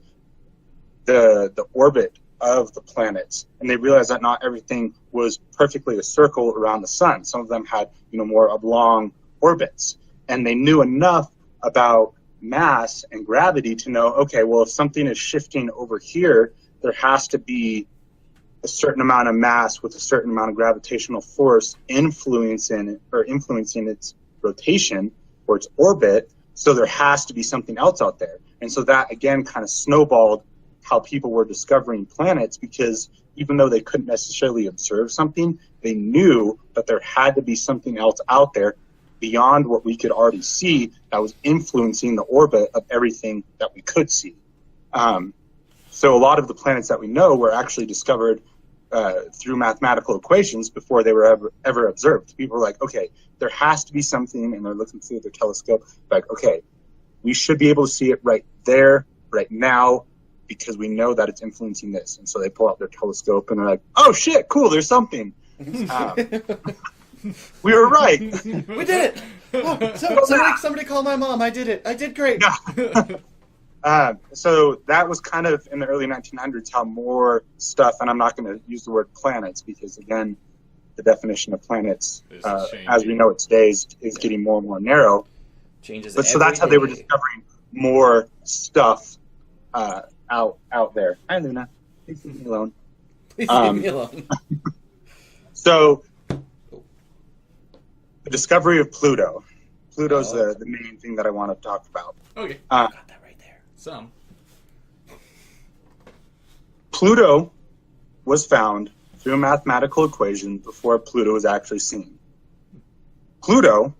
the orbit of the planets, and they realized that not everything was perfectly a circle around the sun. Some of them had more oblong orbits, and they knew enough about mass and gravity to know, okay, well, if something is shifting over here, there has to be a certain amount of mass with a certain amount of gravitational force influencing its rotation or its orbit, so there has to be something else out there. And so that again kind of snowballed how people were discovering planets, because even though they couldn't necessarily observe something, they knew that there had to be something else out there beyond what we could already see that was influencing the orbit of everything that we could see. So a lot of the planets that we know were actually discovered through mathematical equations before they were ever observed. People were like, okay, there has to be something, and they're looking through their telescope, like, okay, we should be able to see it right there, right now, because we know that it's influencing this. And so they pull out their telescope, and they're like, oh, shit, cool, there's something. We were right. We did it! Oh, somebody call my mom. I did it. I did great. So that was kind of in the early 1900s how more stuff, and I'm not going to use the word planets because, again, the definition of planets, as we know it today, is getting more and more narrow. Changes. But so that's how they were discovering more stuff out there. Hi, Luna. Please leave me alone. Please leave me alone. So the discovery of Pluto. Pluto's the main thing that I want to talk about. Okay. Got that right there. Some. Pluto was found through a mathematical equation before Pluto was actually seen. Pluto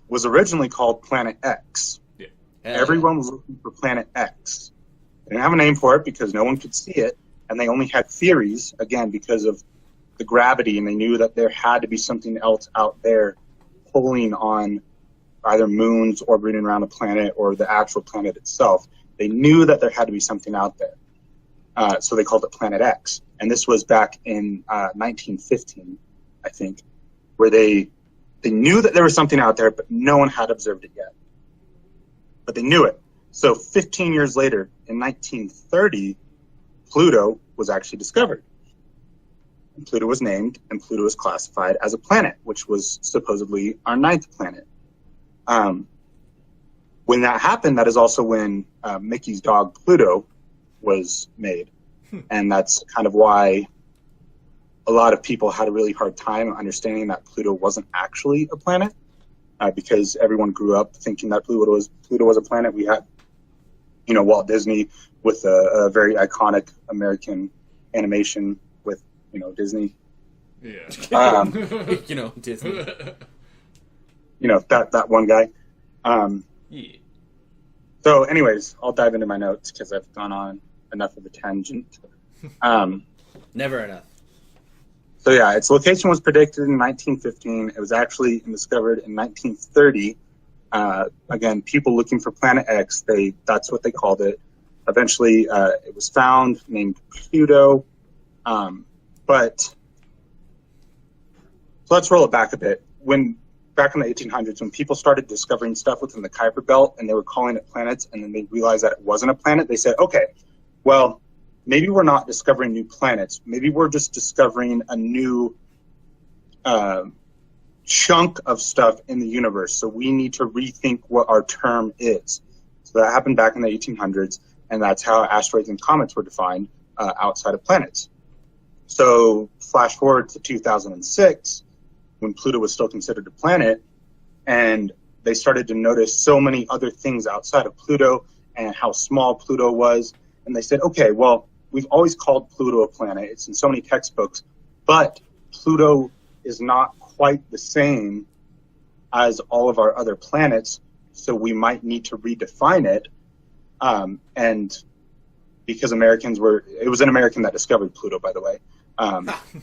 was originally called Planet X. Yeah. Everyone was looking for Planet X. They didn't have a name for it because no one could see it, and they only had theories, again, because of the gravity, and they knew that there had to be something else out there pulling on either moons orbiting around a planet or the actual planet itself. They knew that there had to be something out there. So they called it Planet X. And this was back in 1915, I think, where they knew that there was something out there, but no one had observed it yet. But they knew it. So 15 years later, in 1930, Pluto was actually discovered. And Pluto was named, and Pluto was classified as a planet, which was supposedly our 9th planet. When that happened, that is also when Mickey's dog Pluto was made. And that's kind of why a lot of people had a really hard time understanding that Pluto wasn't actually a planet, because everyone grew up thinking that Pluto was a planet. We had, Walt Disney with a very iconic American animation with, Disney. Yeah. Disney. That one guy. Yeah. So anyways, I'll dive into my notes because I've gone on enough of a tangent. Never enough. So yeah, its location was predicted in 1915. It was actually discovered in 1930. Again, people looking for Planet X, that's what they called it. Eventually, it was found, named Pluto. So let's roll it back a bit. Back in the 1800s, when people started discovering stuff within the Kuiper Belt and they were calling it planets, and then they realized that it wasn't a planet, they said, okay, well, maybe we're not discovering new planets. Maybe we're just discovering a new chunk of stuff in the universe. So we need to rethink what our term is. So that happened back in the 1800s, and that's how asteroids and comets were defined outside of planets. So flash forward to 2006, when Pluto was still considered a planet, and they started to notice so many other things outside of Pluto and how small Pluto was. And they said, okay, well, we've always called Pluto a planet. It's in so many textbooks, but Pluto is not quite the same as all of our other planets, so we might need to redefine it. And because it was an American that discovered Pluto, by the way.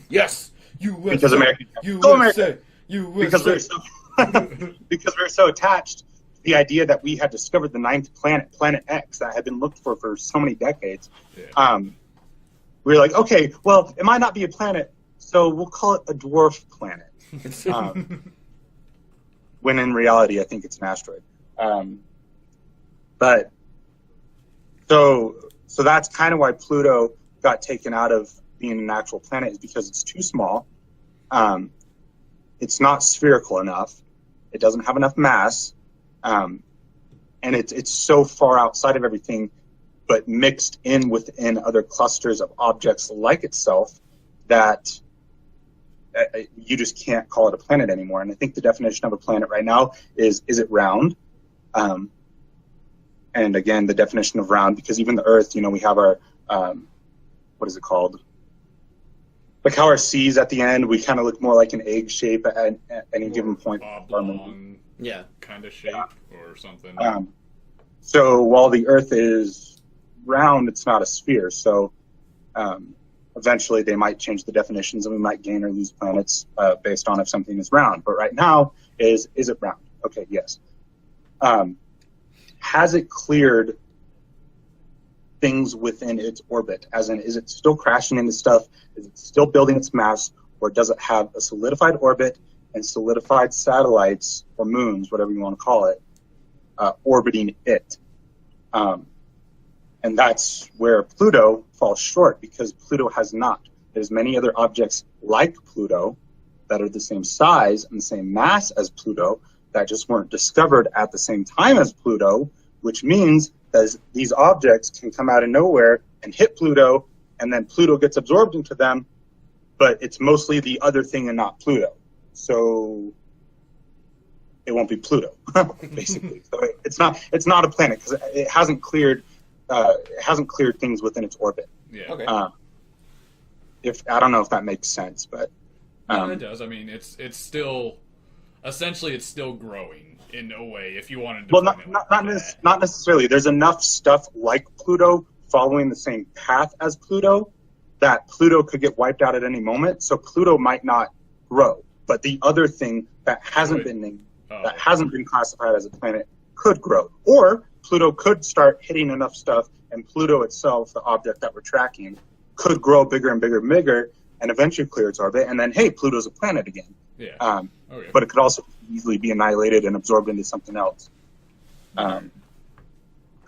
Yes! USA, because Americans, USA, because we're so attached to the idea that we had discovered the 9th planet, Planet X, that had been looked for so many decades. Yeah. We were like, okay, well, it might not be a planet, so we'll call it a dwarf planet. When in reality, I think it's an asteroid. But so that's kind of why Pluto got taken out of being an actual planet, is because it's too small. It's not spherical enough. It doesn't have enough mass. And it's so far outside of everything, but mixed in within other clusters of objects like itself, that you just can't call it a planet anymore. And I think the definition of a planet right now is it round? And again, the definition of round, because even the Earth, we have our, what is it called? Like how our C's at the end, we kind of look more like an egg shape at any given point. Oblong, yeah, kind of shape or something. So while the Earth is round, it's not a sphere. So eventually they might change the definitions, and we might gain or lose planets based on if something is round. But right now, is it round? Okay, yes. Has it cleared things within its orbit? As in, is it still crashing into stuff? Is it still building its mass? Or does it have a solidified orbit and solidified satellites or moons, whatever you want to call it, orbiting it? And that's where Pluto falls short, because Pluto has not. There's many other objects like Pluto that are the same size and the same mass as Pluto that just weren't discovered at the same time as Pluto, which means that these objects can come out of nowhere and hit Pluto, and then Pluto gets absorbed into them, but it's mostly the other thing and not Pluto. So it won't be Pluto, basically. So it's not a planet because it hasn't cleared things within its orbit. Yeah. Okay. If I don't know if that makes sense, but no, it does. I mean, it's still essentially it's still growing in a way. If you wanted to, well, not necessarily. There's enough stuff like Pluto following the same path as Pluto that Pluto could get wiped out at any moment. So Pluto might not grow, but the other thing that hasn't been named, that hasn't been classified as a planet, could grow, or Pluto could start hitting enough stuff, and Pluto itself, the object that we're tracking, could grow bigger and bigger and bigger, and eventually clear its orbit, and then, hey, Pluto's a planet again. Yeah. Okay. But it could also easily be annihilated and absorbed into something else. Because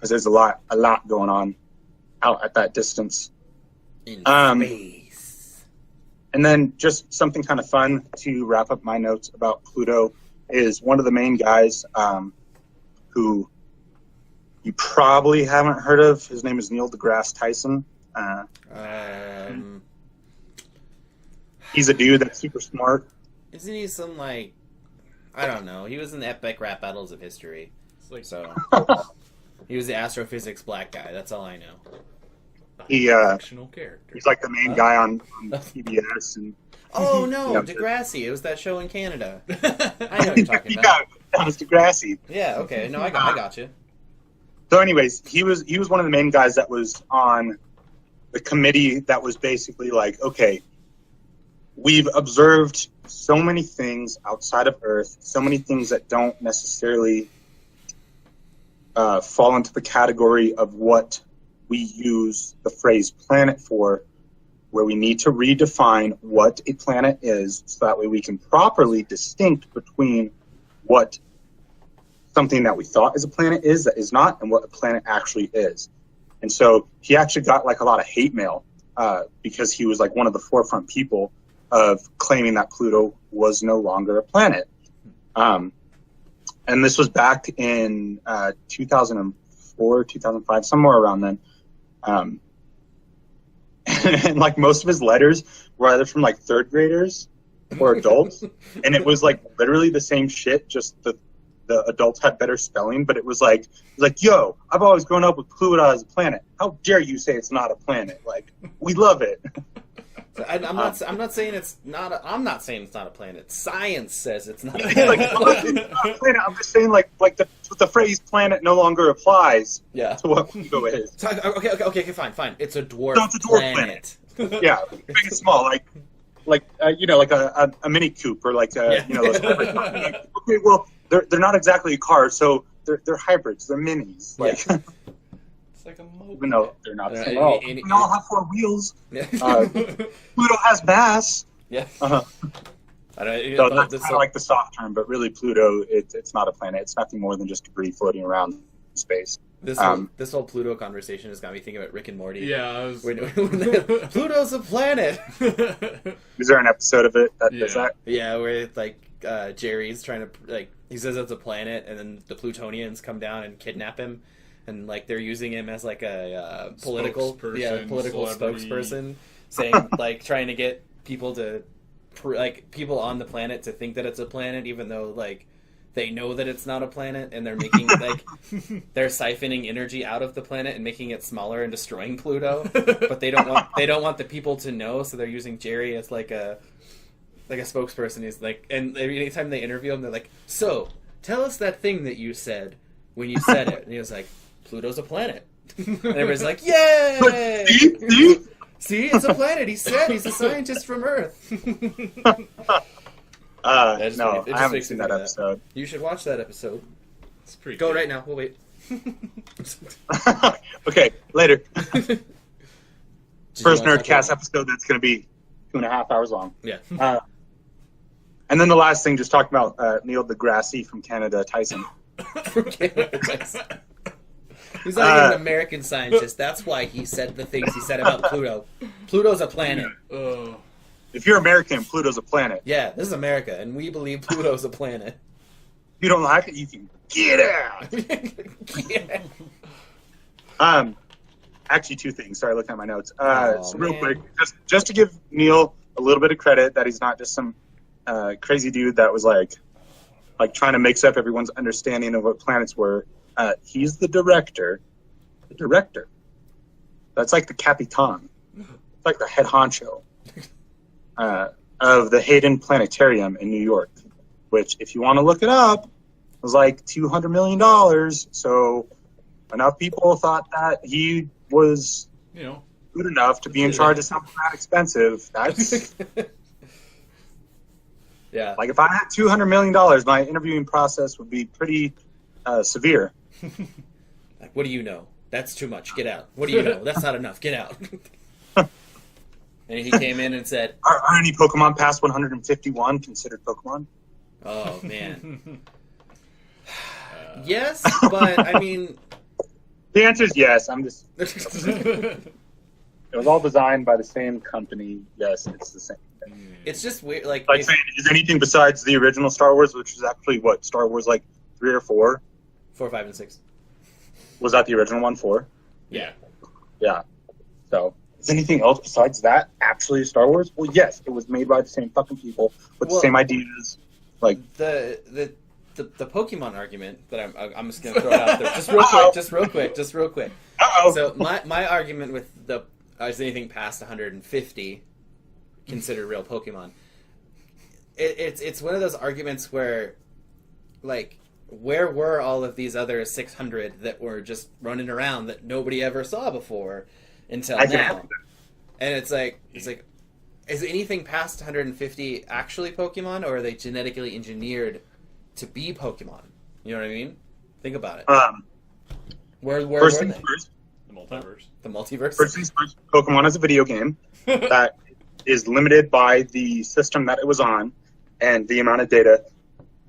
there's a lot going on out at that distance. In space. And then just something kind of fun to wrap up my notes about Pluto is one of the main guys who you probably haven't heard of. His name is Neil deGrasse Tyson. He's a dude that's super smart. Isn't he some, like, I don't know. He was in the epic rap battles of history. So he was the astrophysics black guy. That's all I know. Fictional character. He's like the main guy on PBS. And oh no, Degrassi. It was that show in Canada. I know what you're talking about. That was Degrassi. Yeah. Okay. No, I got you. So, anyways, he was one of the main guys that was on the committee that was basically like, okay, we've observed so many things outside of Earth, so many things that don't necessarily fall into the category of what we use the phrase planet for, where we need to redefine what a planet is so that way we can properly distinct between what something that we thought is a planet is that is not, and what a planet actually is. And so he actually got like a lot of hate mail because he was like one of the forefront people of claiming that Pluto was no longer a planet. And this was back in 2004, 2005, somewhere around then. And like most of his letters were either from like third graders or adults, and it was like literally the same shit, just the adults had better spelling, but it was like, yo, I've always grown up with Pluto as a planet. How dare you say it's not a planet? Like, we love it. I'm not saying it's not a planet. Science says it's not a like, planet. planet. I'm just saying like the phrase planet no longer applies to what Pluto is. So, okay, fine. It's a dwarf, so it's a dwarf planet. Yeah, big and small, like a Mini Cooper, like those hybrids. Okay, well, they're not exactly a car, so they're hybrids. They're minis. Like, it's like a moped. Even though they're not small. We all have four wheels. Yeah. Pluto has mass. Yeah. So that's kind of like the soft term, but really Pluto, it's not a planet. It's nothing more than just debris floating around in space. This whole Pluto conversation has got me thinking about Rick and Morty. Yeah, Pluto's a planet. Is there an episode of it that does that? Yeah, where like Jerry's trying to he says it's a planet, and then the Plutonians come down and kidnap him, and like they're using him as like a political spokesperson, saying like trying to get people to people on the planet to think that it's a planet, even though like they know that it's not a planet, and they're making they're siphoning energy out of the planet and making it smaller and destroying Pluto. But they don't want the people to know, so they're using Jerry as like a spokesperson. He's like, and anytime they interview him, they're like, "So, tell us that thing that you said when you said it." And he was like, "Pluto's a planet." And everybody's like, yay! See? See, it's a planet. He said he's a scientist from Earth. No, I haven't seen that episode. You should watch that episode. It's pretty Go good. right now. We'll wait. Okay, later. Did First you wanna talk Nerdcast episode that's going to be 2.5 hours long. Yeah. And then the last thing, just talking about Neil deGrasse from Canada, Tyson. He's not even an American scientist. That's why he said the things he said about Pluto. Pluto's a planet. If you're American, Pluto's a planet. Yeah, this is America, and we believe Pluto's a planet. If you don't like it, you can get out. Yeah. Actually, two things. Sorry, looking at my notes. Oh, so real man. quick, just to give Neil a little bit of credit that he's not just some crazy dude that was like trying to mix up everyone's understanding of what planets were. He's the director. The director. That's like the Capitan. It's like the head honcho of the Hayden Planetarium in New York, which, if you want to look it up, was like $200 million. So enough people thought that he was good enough to be in charge of something that expensive. That's Yeah. like, if I had $200 million, my interviewing process would be pretty severe. Like, what do you know? That's too much. Get out. What do you know? That's not enough. Get out. And he came in and said, Are any Pokemon past 151 considered Pokemon? oh, man. Yes, but, I mean... The answer is yes. It was all designed by the same company. Yes, it's the same thing. It's just weird. Like Saying, is anything besides the original Star Wars, which is actually what, Star Wars like 3 or 4? 4, 5, and 6. Was that the original one, 4? Yeah. Yeah. So, is anything else besides that actually Star Wars? Well, yes, it was made by the same fucking people with the same ideas. Like the Pokemon argument that I'm just gonna throw it out there, just real quick. Uh-oh. So my argument with the is anything past 150 considered real Pokemon? It's one of those arguments where, like, where were all of these other 600 that were just running around that nobody ever saw before until now? And it's like, is anything past 150 actually Pokemon, or are they genetically engineered to be Pokemon? You know what I mean? Think about it. Where first were things they? first. The multiverse. The multiverse? First things first, Pokemon is a video game that is limited by the system that it was on and the amount of data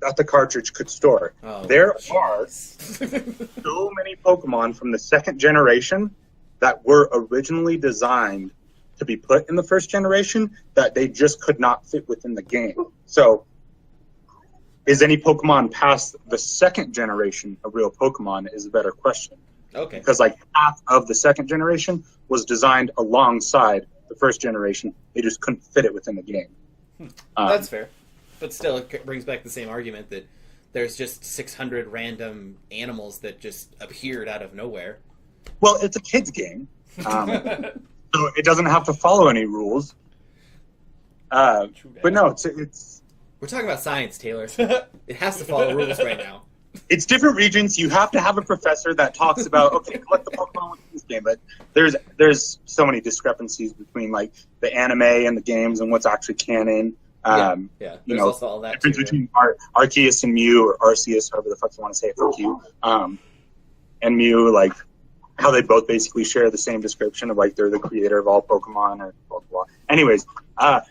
that the cartridge could store. Oh, there geez. are so many Pokemon from the second generation that were originally designed to be put in the first generation that they just could not fit within the game. So, is any Pokemon past the second generation a real Pokemon is a better question. Okay. Because like half of the second generation was designed alongside the first generation. They just couldn't fit it within the game. That's fair. But still, it brings back the same argument that there's just 600 random animals that just appeared out of nowhere. Well, it's a kid's game. So it doesn't have to follow any rules. But no, it's We're talking about science, Taylor. It has to follow rules right now. it's different regions. You have to have a professor that talks about, okay, collect the Pokemon within this game. But there's so many discrepancies between like the anime and the games and what's actually canon. Yeah. You There's know, also all that difference too. between Arceus and Mew, or Arceus, however the fuck you want to say it, fuck you, and Mew, like how they both basically share the same description of like they're the creator of all Pokemon or blah, blah, blah. Anyways,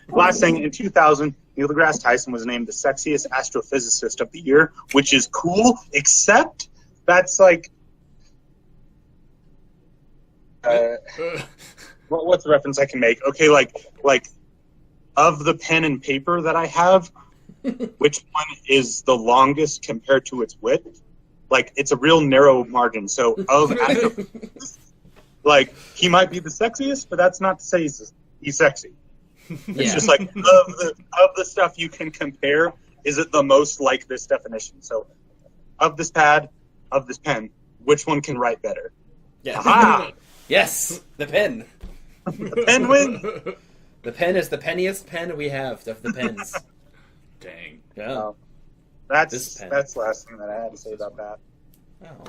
last thing, in 2000, Neil deGrasse Tyson was named the sexiest astrophysicist of the year, which is cool, except that's like, what's the reference I can make? Okay, like of the pen and paper that I have, which one is the longest compared to its width? Like, it's a real narrow margin. So, of like, he might be the sexiest, but that's not to say he's sexy. It's just like, of the stuff you can compare, is it the most like this definition? So, of this pad, of this pen, which one can write better? Yeah. Aha! Yes, the pen. The pen wins. The pen is the penniest pen we have of the pens. Dang. Yeah. That's This pen. the last thing that I had to say about that. Oh.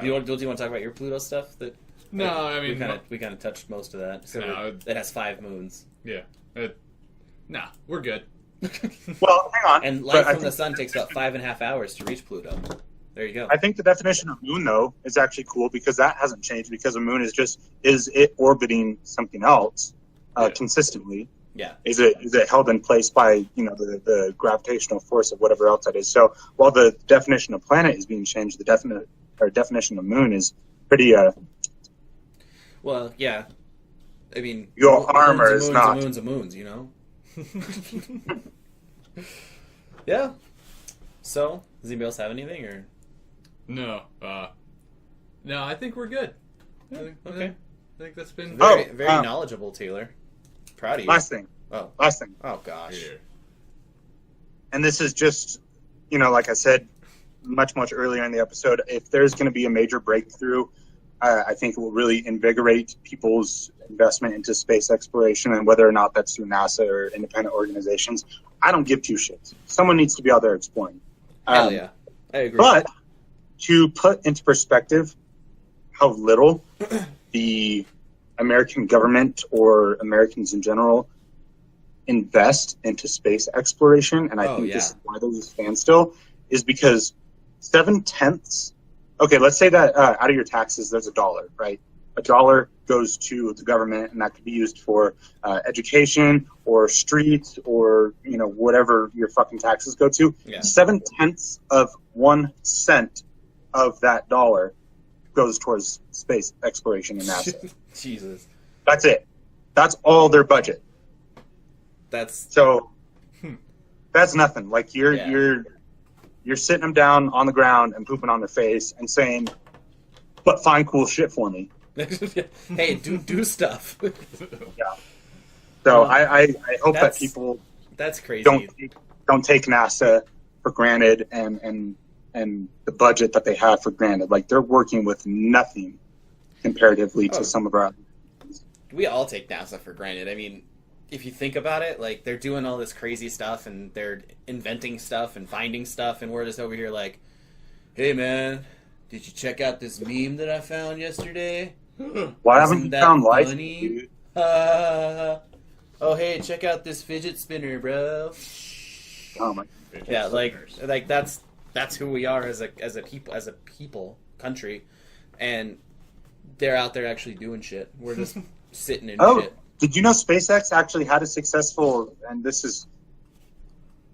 Do you want to talk about your Pluto stuff? No, I mean we kind of touched most of that. So No, it has 5 moons. yeah. Nah, we're good. Well, hang on. And But light I from the think- sun takes about 5.5 hours to reach Pluto. There you go. I think the definition of moon, though, is actually cool because that hasn't changed because a moon is it orbiting something else consistently? Yeah. Is it held in place by the gravitational force of whatever else that is? So while the definition of planet is being changed, the definition of moon is pretty. Well, yeah. I mean, Your moons armor and is moons not. and moons and moons, you know. Yeah. So, does anybody else have anything, or No, no, I think we're good. okay? I think that's been Very Oh, knowledgeable, Taylor. Proud of you. Last thing. Oh, oh gosh. here. And this is just, like I said much earlier in the episode, if there's going to be a major breakthrough, I think it will really invigorate people's investment into space exploration, and whether or not that's through NASA or independent organizations, I don't give two shits. Someone needs to be out there exploring. Hell yeah, I agree. But to put into perspective how little the American government or Americans in general invest into space exploration, and I think this is why there's a standstill, is because 7/10. Okay, let's say that out of your taxes, there's $1, right? $1 goes to the government, and that could be used for education or streets or whatever your fucking taxes go to. Yeah. 7/10 of 1 cent of that dollar goes towards space exploration and NASA. Jesus, That's it. That's all their budget. that's So that's nothing. Like Yeah. you're sitting them down on the ground and pooping on their face and saying, "But find cool shit for me." hey, do stuff. So I hope that That's- people That's crazy. don't take NASA for granted and the budget that they have for granted. Like they're working with nothing comparatively to some of our. We all take NASA for granted. I mean, if you think about it, like they're doing all this crazy stuff and they're inventing stuff and finding stuff, and we're just over here like, "Hey man, did you check out this meme that I found yesterday? Why haven't Isn't you that found life? funny? dude? Oh hey, check out this fidget spinner, bro." Oh my. Yeah, like that's who we are as a people country, and they're out there actually doing shit. We're just sitting in Oh, shit. did you know SpaceX actually had a successful, and this is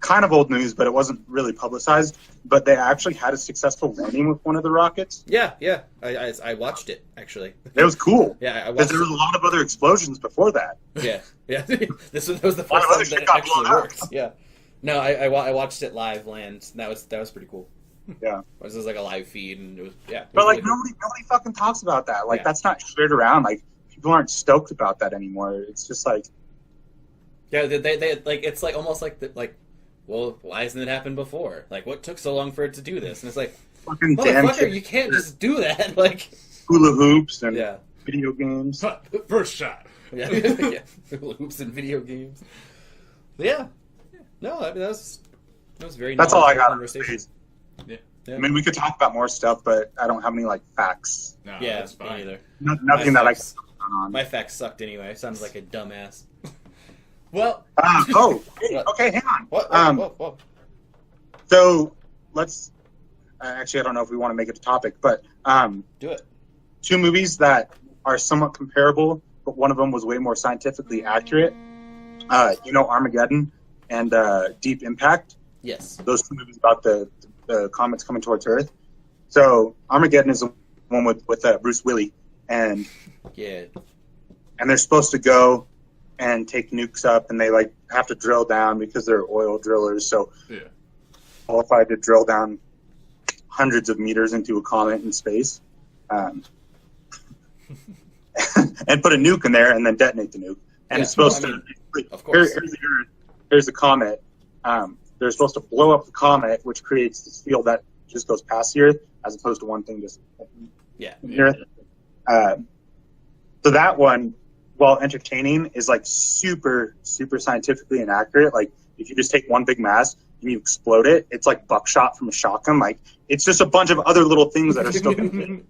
kind of old news, but it wasn't really publicized, but they actually had a successful landing with one of the rockets? Yeah. I watched it actually. It was cool. Yeah, I Because watched there was it. a lot of other explosions before that. Yeah. That was the lot of first other time shit that it got actually blown up. worked. Yeah. No, I watched it live land. That was pretty cool. Yeah. It was just like a live feed, and it was But like really cool. nobody fucking talks about that. Like Yeah. that's not shared around. Like people aren't stoked about that anymore. It's just like Yeah, they like it's like almost like well, why hasn't it happened before? Like, what took so long for it to do this? And it's like, fucking damn motherfucker, shit. you can't just do that. Like, Hula hoops and yeah, video games. First shot. yeah, yeah. Hoops and video games. Yeah, no, I mean that was very. That's all I knowledgeable got. Conversation. Yeah. Yeah. I mean, we could talk about more stuff, but I don't have any like facts. No, Yeah, that's me fine. either. Nothing My that I facts- can on. My facts sucked anyway. Sounds like a dumbass. Well, Hey, okay, hang on. what? So let's. Actually, I don't know if we want to make it a topic, but Do it. 2 movies that are somewhat comparable, but one of them was way more scientifically accurate. Armageddon and Deep Impact. Yes. Those 2 movies about the comets coming towards Earth. So Armageddon is the one with Bruce Willis, and Yeah. they're supposed to go and take nukes up, and they like have to drill down because they're oil drillers, so Yeah. qualified to drill down hundreds of meters into a comet in space, and put a nuke in there and then detonate the nuke. And Yeah, it's supposed well, I to. of course. Here's the comet. They're supposed to blow up the comet, which creates this field that just goes past the Earth, as opposed to one thing just Yeah. the Earth. So that one, while entertaining, is like super, super scientifically inaccurate. Like if you just take one big mass and you explode it, it's like buckshot from a shotgun. Like it's just a bunch of other little things that are still going to hit.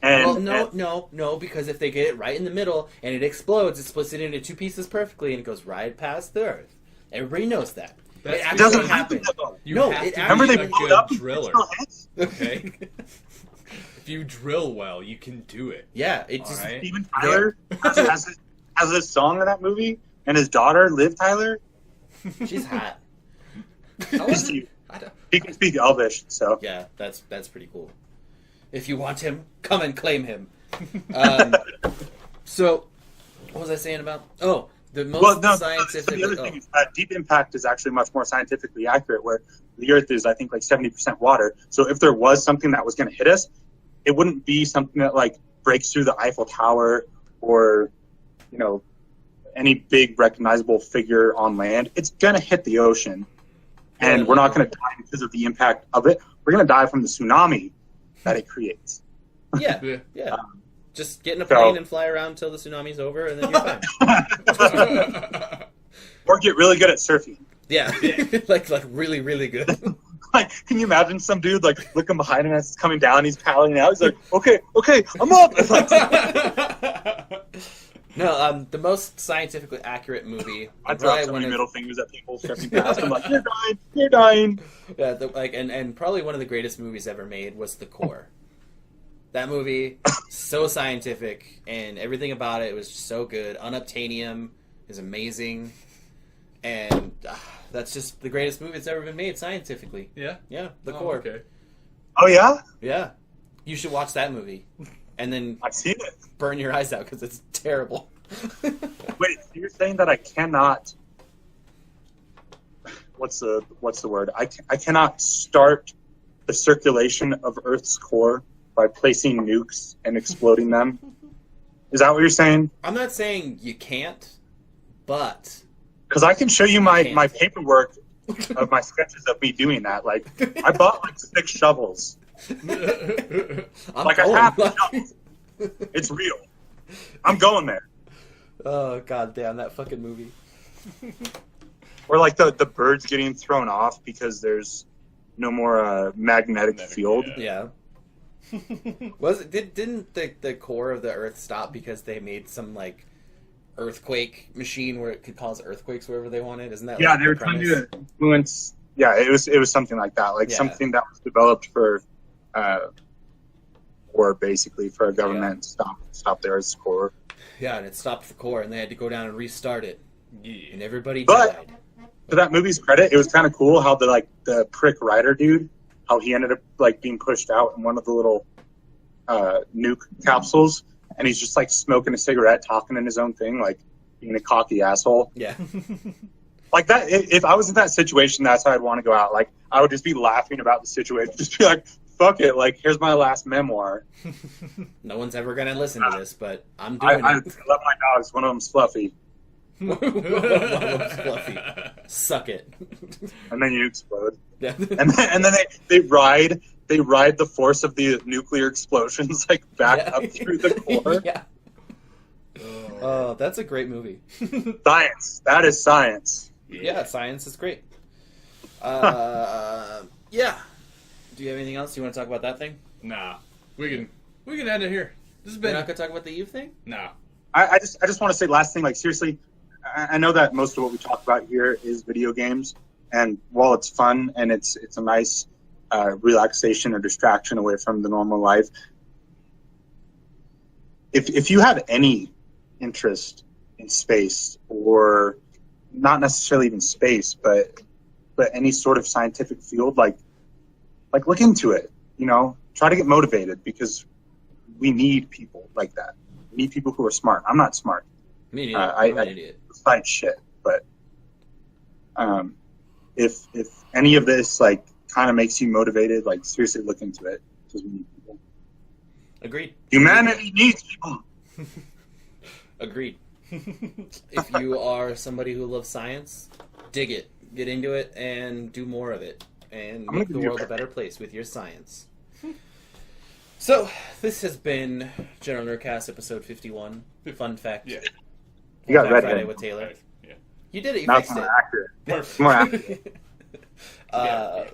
And no, because if they get it right in the middle and it explodes, it splits it into two pieces perfectly and it goes right past the Earth. Everybody knows that. It doesn't happen. You No, have it to Remember be they a blew it good up in driller. fictional heads? Okay. If you drill well, you can do it. Yeah, it just Alright. Steven Tyler has this song in that movie, and his daughter, Liv Tyler, she's hot. he can speak Elvish, so. Yeah, that's pretty cool. If you want him, come and claim him. So, what was I saying about? Oh, the most scientific. The other thing is Deep Impact is actually much more scientifically accurate, where the Earth is, I think, like 70% water. So if there was something that was going to hit us, it wouldn't be something that like breaks through the Eiffel Tower or, you know, any big recognizable figure on land. It's going to hit the ocean, and we're not going to die because of the impact of it. We're going to die from the tsunami that it creates. Yeah. Just get in a plane and fly around until the tsunami's over, and then you're fine. Or get really good at surfing. Yeah, like really, really good. Like, can you imagine some dude like looking behind him as it's coming down? He's paddling out. He's like, okay, I'm up. It's like, no, the most scientifically accurate movie. I drop so many middle fingers at people stepping past. I'm like, you're dying. Yeah, and probably one of the greatest movies ever made was The Core. That movie, so scientific, and everything about it was so good. Unobtainium is amazing, and that's just the greatest movie that's ever been made scientifically. Yeah? Yeah, The Core. Okay. Oh, yeah? Yeah. You should watch that movie, and then I've seen it. burn your eyes out, because it's terrible. Wait, you're saying that I cannot... What's the word? I cannot start the circulation of Earth's core by placing nukes and exploding them? Is that what you're saying? I'm not saying you can't, but... Because I can show you my paperwork of my sketches of me doing that. Like, I bought like 6 shovels. I have shovels. It's real. I'm going there. Oh, god damn, that fucking movie. Or like the birds getting thrown off because there's no more magnetic field. Yeah. Didn't the core of the Earth stop because they made some like earthquake machine where it could cause earthquakes wherever they wanted? Isn't that Yeah, like, they were trying to influence. Yeah, it was something like that, like something that was developed for war, basically, for a government to stop the Earth's core. Yeah, and it stopped the core, and they had to go down and restart it, and everybody But died. to that movie's credit, it was kind of cool how the prick writer dude, how he ended up like being pushed out in one of the little nuke capsules, and he's just like smoking a cigarette, talking in his own thing, like being a cocky asshole. Yeah. Like that. If I was in that situation, that's how I'd want to go out. Like I would just be laughing about the situation, just be like, "Fuck it!" Like here's my last memoir. No one's ever gonna listen to this, but I'm doing it. I love my dogs. One of them's Fluffy, One of them's Fluffy. Suck it. and then you explode. Yeah. And then they ride the force of the nuclear explosions like back up through the core. Yeah. Oh, that's a great movie. Science. That is science. Yeah, science is great. Yeah. Do you have anything else you want to talk about that thing? Nah. We can end it here. This has We're been not gonna talk about the Eve thing? Nah. I just want to say last thing, like seriously, I know that most of what we talk about here is video games, and while it's fun and it's a nice relaxation or distraction away from the normal life, if you have any interest in space, or not necessarily even space, but any sort of scientific field, like look into it. You know, try to get motivated, because we need people like that. We need people who are smart. I'm not smart. Me neither. I'm an idiot. Science shit, but if any of this like kind of makes you motivated, like seriously look into it, because we need people. Agreed. Humanity needs people. Agreed. If you are somebody who loves science, dig it, get into it, and do more of it, and make the world a better place with your science. So, this has been General Nerdcast episode 51. Fun fact. Yeah. You got Fun red Friday hair. with Taylor. Right. Yeah. You did it. You Now it's fixed more it. accurate. More accurate.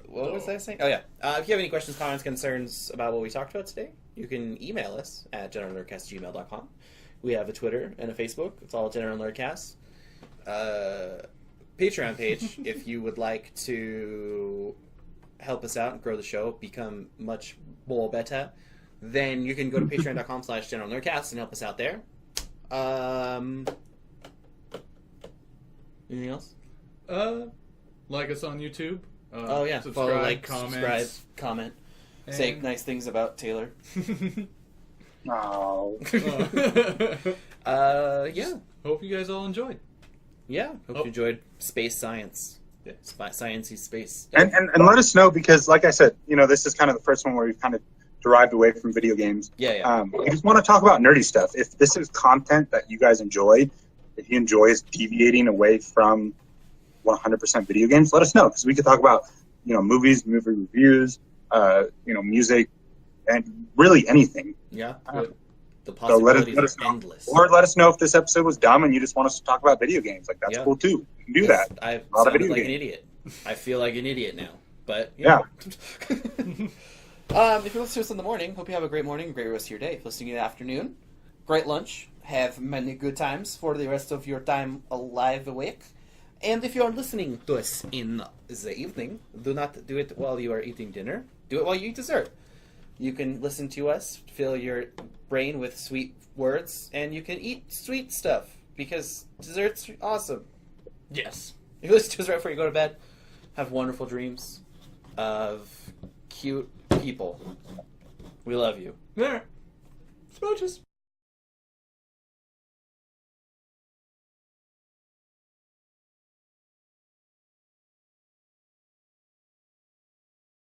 What was I saying? Oh, yeah. If you have any questions, comments, concerns about what we talked about today, you can email us at generallurcast@gmail.com. We have a Twitter and a Facebook. It's all General Nerdcast. Patreon page, if you would like to help us out and grow the show, become much more better, then you can go to patreon.com/generalnerdcast and help us out there. Anything else? Like us on YouTube. Oh yeah, subscribe, follow, like, comment. subscribe, comment, say And- nice things about Taylor. Oh. Yeah, Hope you guys all enjoyed. yeah. Hope Oh. you enjoyed space science. Yeah, sciencey space. And let us know, because, like I said, this is kind of the first one where we've kind of derived away from video games. Yeah. We just want to talk about nerdy stuff. If this is content that you guys enjoy, if you enjoy us deviating away from 100% video games, let us know, because we could talk about movies, movie reviews, music, and really anything. Yeah. The So let possibilities us are know. endless. Or let us know if this episode was dumb and you just want us to talk about video games. Like, that's Yeah. cool too. You can do that. I A lot of sounded video like an games. idiot. I feel like an idiot now. But Yeah. If you're listening to us in the morning, hope you have a great morning, great rest of your day. If you're listening in the afternoon, great lunch. Have many good times for the rest of your time alive, awake. And if you are listening to us in the evening, do not do it while you are eating dinner. Do it while you eat dessert. You can listen to us, fill your brain with sweet words, and you can eat sweet stuff, because dessert's awesome. Yes. If you listen to us right before you go to bed, have wonderful dreams of cute people. We love you. There. Smooches.